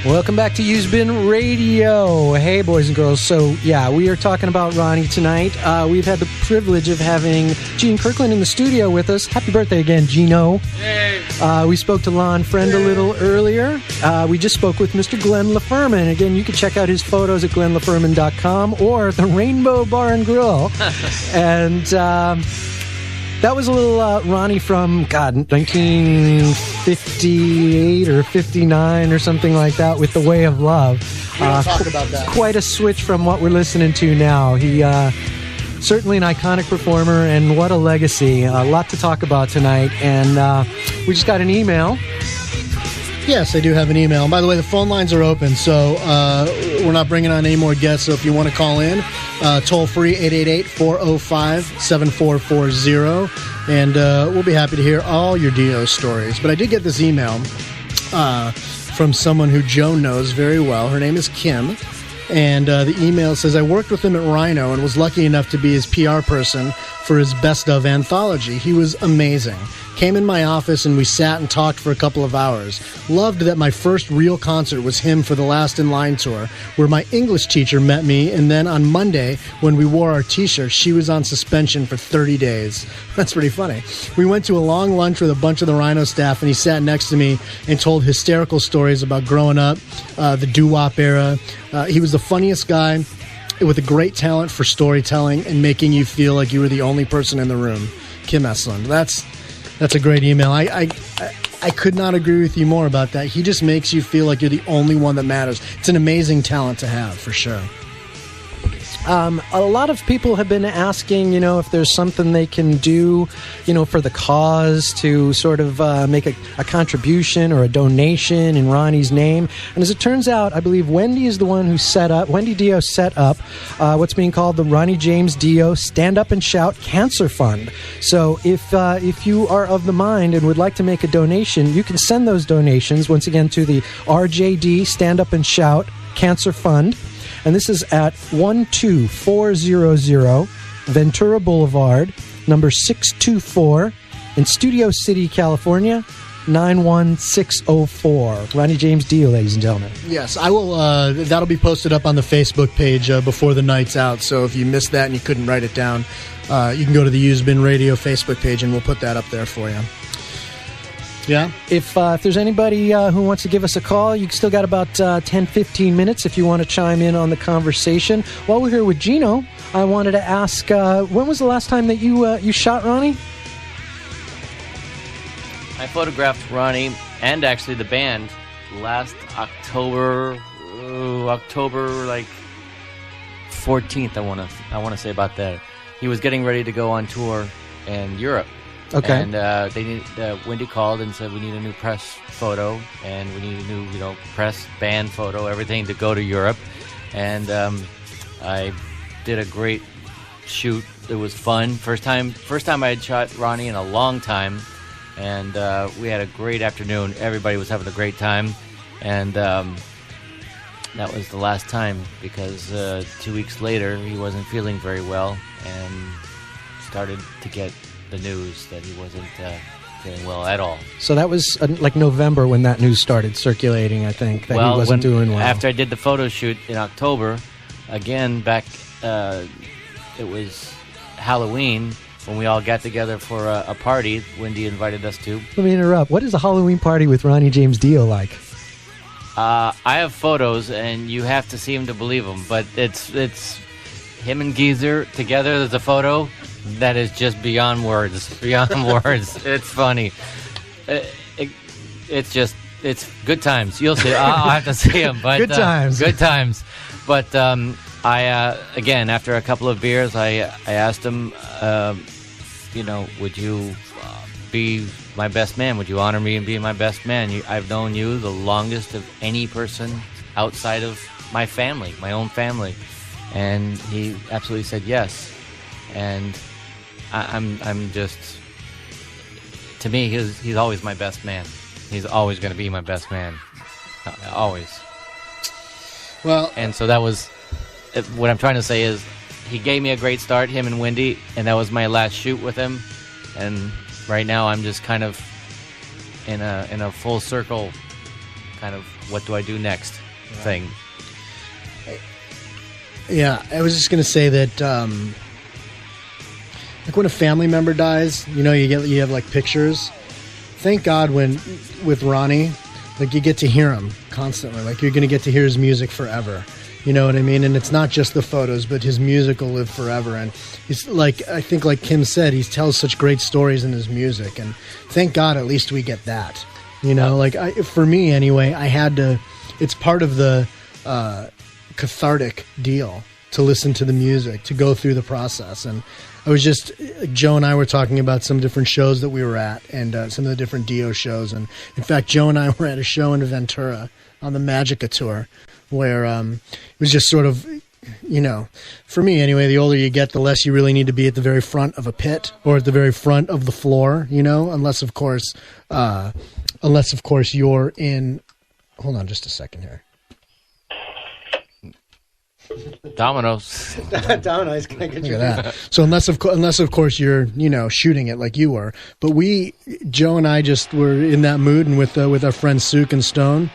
Welcome back to Used Bin Radio. Hey, boys and girls. So, yeah, we are talking about Ronnie tonight. We've had the privilege of having Gene Kirkland in the studio with us. Happy birthday again, Gino. Yay. We spoke to Lon Friend a little earlier. We just spoke with Mr. Glenn LaFerman. Again, you can check out his photos at glennlaferman.com or the Rainbow Bar and Grill. And that was a little Ronnie from, 1958 or 59 or something like that with The Way of Love. We don't talk about that. Quite a switch from what we're listening to now. He certainly an iconic performer, and what a legacy. A lot to talk about tonight. And we just got an email. Yes, I do have an email. And by the way, the phone lines are open, so we're not bringing on any more guests. So if you want to call in, toll free 888-405-7440, and we'll be happy to hear all your Dio stories. But I did get this email from someone who Joe knows very well. Her name is Kim, and the email says, I worked with him at Rhino and was lucky enough to be his PR person for his Best Of anthology. He was amazing. Came in my office and we sat and talked for a couple of hours. Loved that my first real concert was him for the Last in Line tour, where my English teacher met me, and then on Monday, when we wore our t-shirts, she was on suspension for 30 days. That's pretty funny. We went to a long lunch with a bunch of the Rhino staff, and he sat next to me and told hysterical stories about growing up, the doo-wop era. He was the funniest guy with a great talent for storytelling and making you feel like you were the only person in the room. Kim Esland. That's a great email. I could not agree with you more about that. He just makes you feel like you're the only one that matters. It's an amazing talent to have, for sure. A lot of people have been asking, if there's something they can do, for the cause to sort of make a contribution or a donation in Ronnie's name. And as it turns out, I believe Wendy is the one who Wendy Dio set up what's being called the Ronnie James Dio Stand Up and Shout Cancer Fund. So if you are of the mind and would like to make a donation, you can send those donations, once again, to the RJD Stand Up and Shout Cancer Fund. And this is at 12400 Ventura Boulevard, number 624 in Studio City, California, 91604. Ronnie James Dio, ladies and gentlemen. Yes, I will. That'll be posted up on the Facebook page before the night's out. So if you missed that and you couldn't write it down, you can go to the Used Bin Radio Facebook page and we'll put that up there for you. Yeah. If there's anybody who wants to give us a call, you still got about 10-15 minutes if you want to chime in on the conversation. While we're here with Gino, I wanted to ask, when was the last time that you shot Ronnie? I photographed Ronnie and actually the band last October like 14th. I want to say about that. He was getting ready to go on tour in Europe. Okay. And Wendy called and said we need a new press photo and we need a new, press band photo, everything to go to Europe. And I did a great shoot. It was fun. First time I had shot Ronnie in a long time, and we had a great afternoon. Everybody was having a great time, and that was the last time because 2 weeks later he wasn't feeling very well and started to get the news that he wasn't feeling well at all. So that was like November when that news started circulating, I think, that he wasn't doing well. After I did the photo shoot in October, again, back, it was Halloween when we all got together for a party Wendy invited us to. Let me interrupt. What is a Halloween party with Ronnie James Dio like? I have photos, and you have to see them to believe them, but it's him and Geezer together. There's a photo that is just beyond words. It's funny. It's good times. You'll see. I'll have to see them. But good times. Good times. But I again, after a couple of beers, I asked him, would you be my best man? Would you honor me and be my best man? I've known you the longest of any person outside of my family, my own family. And he absolutely said yes. And I'm just, to me, he's always my best man. He's always going to be my best man. Always. Well, and so that was, what I'm trying to say is, he gave me a great start, him and Wendy, and that was my last shoot with him. And right now I'm just kind of in a full circle, kind of what do I do next thing. Yeah, I was just going to say that, like when a family member dies, you have like pictures. Thank God with Ronnie, like you get to hear him constantly. Like you're going to get to hear his music forever. You know what I mean? And it's not just the photos, but his music will live forever. And he's like, I think like Kim said, he tells such great stories in his music. And thank God at least we get that. For me anyway, I had to, it's part of the cathartic deal to listen to the music, to go through the process. And I was just, Joe and I were talking about some different shows that we were at and some of the different Dio shows. And in fact, Joe and I were at a show in Ventura on the Magica tour where it was just sort of, for me anyway, the older you get, the less you really need to be at the very front of a pit or at the very front of the floor, unless of course you're in, hold on just a second here. Dominoes. Dominoes. Can I get you that? So unless of course you're shooting it like you were, but Joe and I just were in that mood, and with our friends Sook and Stone,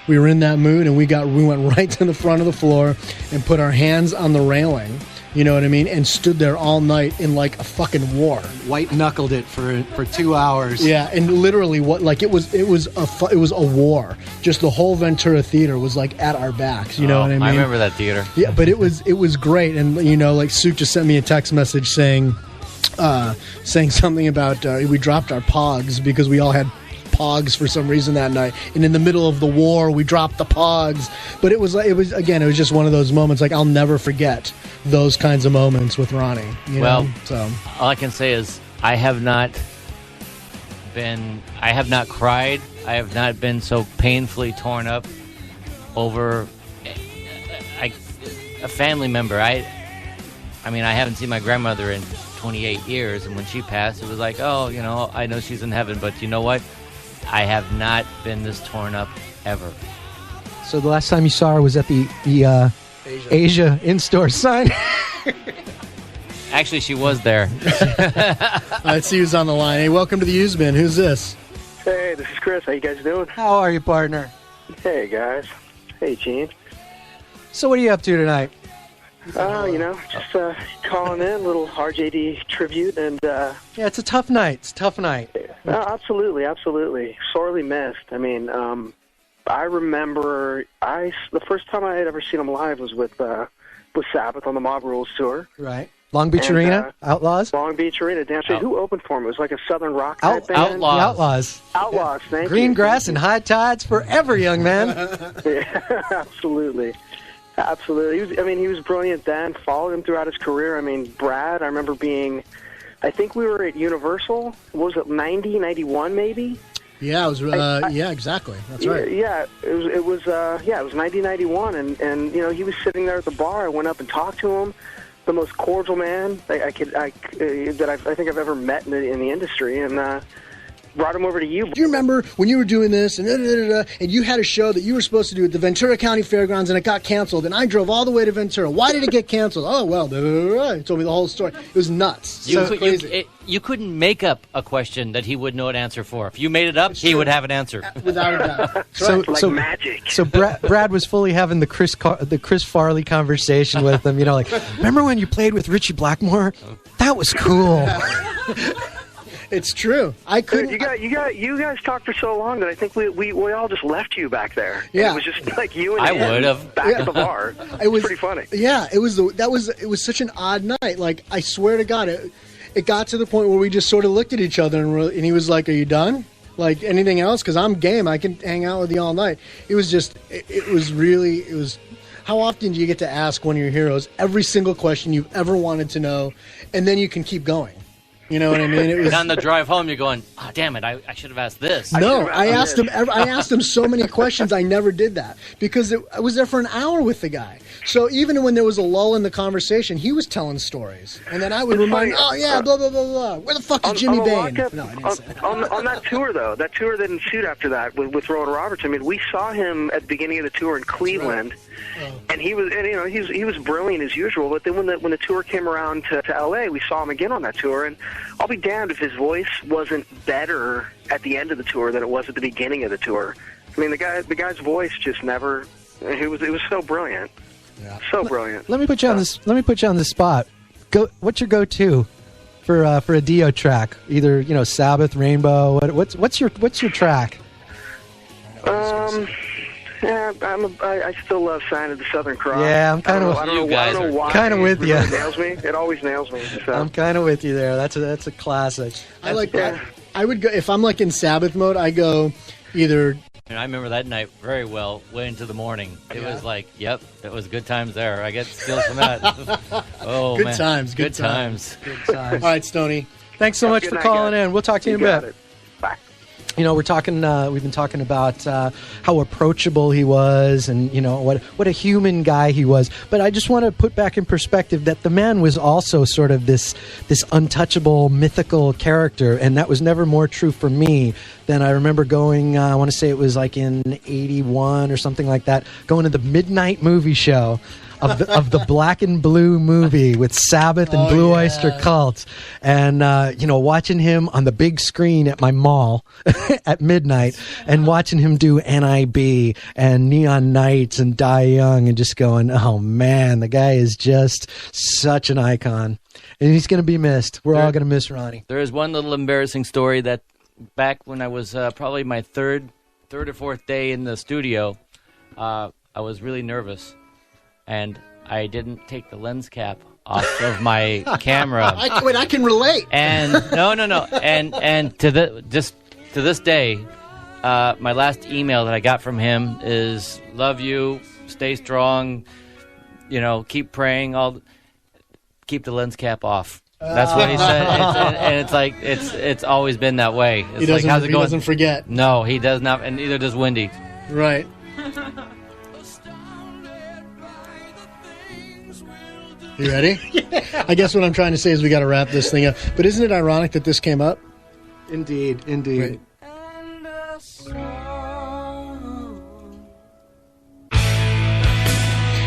we were in that mood, and we went right to the front of the floor and put our hands on the railing. You know what I mean? And stood there all night in like a fucking war. White knuckled it for 2 hours. Yeah, and literally it was a war. Just the whole Ventura Theater was like at our backs. You know what I mean? I remember that theater. Yeah, but it was great. And like Sook just sent me a text message saying something about we dropped our pogs because we all had Pogs for some reason that night. And in the middle of the war, we dropped the Pogs. But it was just one of those moments. Like, I'll never forget those kinds of moments with Ronnie. You know? So all I can say is I have not cried. I have not been so painfully torn up over a family member. I mean, I haven't seen my grandmother in 28 years, and when she passed, it was like, oh, you know, I know she's in heaven, but you know what? I have not been this torn up ever. So the last time you saw her was at the Asia in-store sign? Actually, she was there. Let's see who's on the line. Hey, welcome to the Used Bin. Who's this? Hey, this is Chris. How you guys doing? How are you, partner? Hey, guys. Hey, Gene. So what are you up to tonight? You know, just calling in, a little RJD tribute, and yeah, it's a tough night. It's a tough night. Absolutely. Sorely missed. I mean, I remember the first time I had ever seen him live was with Sabbath on the Mob Rules tour. Right. Long Beach Arena, Outlaws. Long Beach Arena. Damn straight. Who opened for him? It was like a Southern rock type band. Outlaws. Outlaws. Thank you. Green grass and high tides forever, young man. Yeah, absolutely. He was brilliant then. Followed him throughout his career. I mean, Brad, I remember I think we were at Universal. What was it, 90, 91 maybe? Yeah, it was. Yeah, exactly. That's right. Yeah, it was 90, 91, and you know, he was sitting there at the bar. I went up and talked to him. The most cordial man that I think I've ever met in the industry, and brought him over to you. Do you remember when you were doing this and you had a show that you were supposed to do at the Ventura County Fairgrounds and it got canceled, and I drove all the way to Ventura. Why did it get canceled? Oh, well, he told me the whole story. It was nuts. You couldn't make up a question that he would know an answer for. If you made it up, he would have an answer. Without a doubt. So magic. So Brad was fully having the Chris Farley conversation with him. You know, like, remember when you played with Richie Blackmore? That was cool. It's true. I couldn't. You guys talked for so long that I think we all just left you back there. Yeah, and it was just like you and I would have back at the bar. It was pretty funny. Yeah, it was such an odd night. Like, I swear to God, it got to the point where we just sort of looked at each other and he was like, "Are you done? Like, anything else? Because I'm game. I can hang out with you all night." It was just. It was. How often do you get to ask one of your heroes every single question you've ever wanted to know, and then you can keep going? You know what I mean? It was, and on the drive home, you're going, oh, damn it, I should have asked this. No, I asked him so many questions. I never did that because I was there for an hour with the guy. So even when there was a lull in the conversation, he was telling stories. And then I would remind, blah, blah, blah, blah. Where the fuck is Jimmy Bain? No, I didn't say that. On that tour, though, that tour that ensued after that with Rowan Roberts, I mean, we saw him at the beginning of the tour in Cleveland. Right. And he was brilliant as usual. But then when the tour came around to L.A., we saw him again on that tour. And I'll be damned if his voice wasn't better at the end of the tour than it was at the beginning of the tour. I mean, the guy's voice just never. It was so brilliant. Yeah. So brilliant. Let me put you on this. Let me put you on the spot. What's your go-to for a Dio track? Either Sabbath, Rainbow. What's your track? Yeah, I still love "Sign of the Southern Cross." Yeah, I'm kind of. I don't know why. Kind of with you. It nails me. It always nails me. So. I'm kind of with you there. That's a classic. I like that. I would go if I'm like in Sabbath mode. I go either. And I remember that night very well, way into the morning. It was like, yep, it was good times there. I get skills from that. Oh, good man. times. Good times. All right, Stoney. Thanks so much for calling in. We'll talk to you in a bit. Bye. We're talking. We've been talking about how approachable he was, and what a human guy he was. But I just want to put back in perspective that the man was also sort of this untouchable, mythical character, and that was never more true for me than I remember going. I want to say it was like in '81 or something like that. Going to the midnight movie show. Of the Black and Blue movie with Sabbath and Blue Oyster Cult, and watching him on the big screen at my mall at midnight, and watching him do NIB and Neon Nights and Die Young, and just going, oh man, the guy is just such an icon, and he's going to be missed. We're all going to miss Ronnie. There is one little embarrassing story that back when I was probably my third or fourth day in the studio, I was really nervous. And I didn't take the lens cap off of my camera. I can relate. And no. And to this day, my last email that I got from him is, love you, stay strong, keep praying, keep the lens cap off. That's what he said, and it's like it's always been that way. It's He how's it going? doesn't forget. No, he does not, and neither does Wendy. Right. You ready? Yeah. I guess what I'm trying to say is we got to wrap this thing up. But isn't it ironic that this came up? Indeed. Right.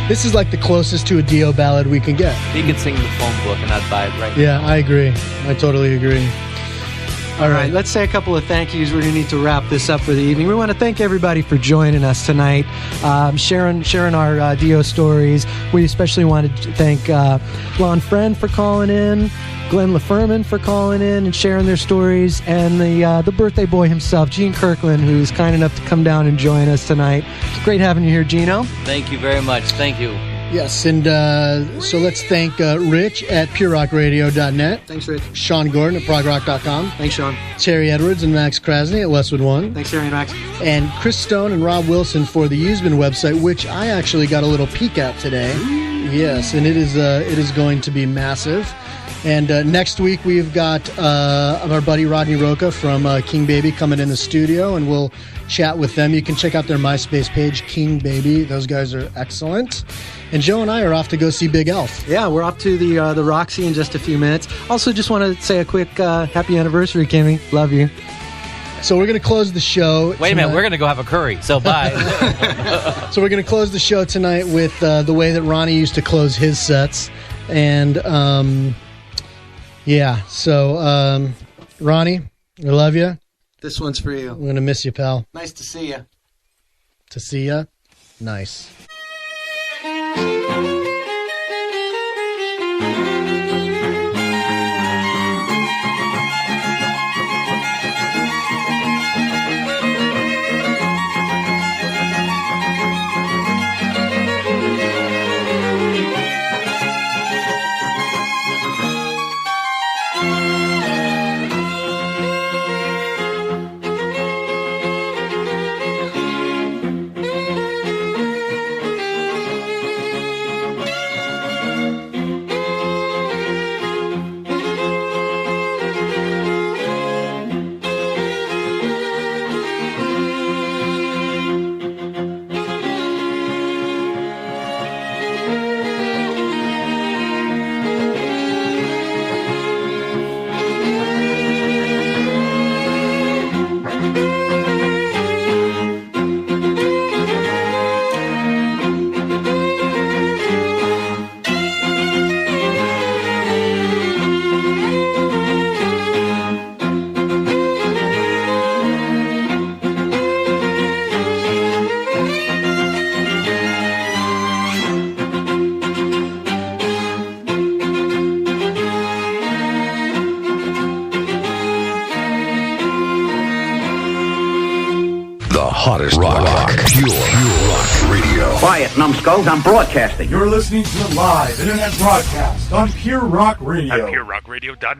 This is like the closest to a Dio ballad we can get. He could sing the phone book, and I'd buy it right Yeah, I agree. I totally agree. All right, let's say a couple of thank yous. We're going to need to wrap this up for the evening. We want to thank everybody for joining us tonight, sharing our Dio stories. We especially wanted to thank Lon Friend for calling in, Glenn LaFurman for calling in and sharing their stories, and the birthday boy himself, Gene Kirkland, who's kind enough to come down and join us tonight. It's great having you here, Gino. Thank you very much. Thank you. Yes, and so let's thank Rich at PureRockRadio.net. Thanks, Rich. Sean Gordon at ProgRock.com. Thanks, Sean. Terry Edwards and Max Krasny at Westwood One. Thanks, Terry and Max. And Chris Stone and Rob Wilson for the Usman website, which I actually got a little peek at today. Yes, and it is going to be massive. And next week we've got our buddy Rodney Roca from King Baby coming in the studio, and we'll chat with them. You can check out their MySpace page, King Baby. Those guys are excellent. And Joe and I are off to go see Big Elf. Yeah, we're off to the Roxy in just a few minutes. Also, just want to say a quick happy anniversary, Kimmy. Love you. So we're going to close the show. Wait a minute, we're going to go have a curry. So bye. So we're going to close the show tonight with the way that Ronnie used to close his sets. And yeah, so Ronnie, I love you. This one's for you. I'm going to miss you, pal. Nice to see you. To see ya? Nice. Hottest rock. Pure Rock Radio. Quiet, numbskulls, I'm broadcasting. You're listening to a live internet broadcast on Pure Rock Radio. At PureRockRadio.net.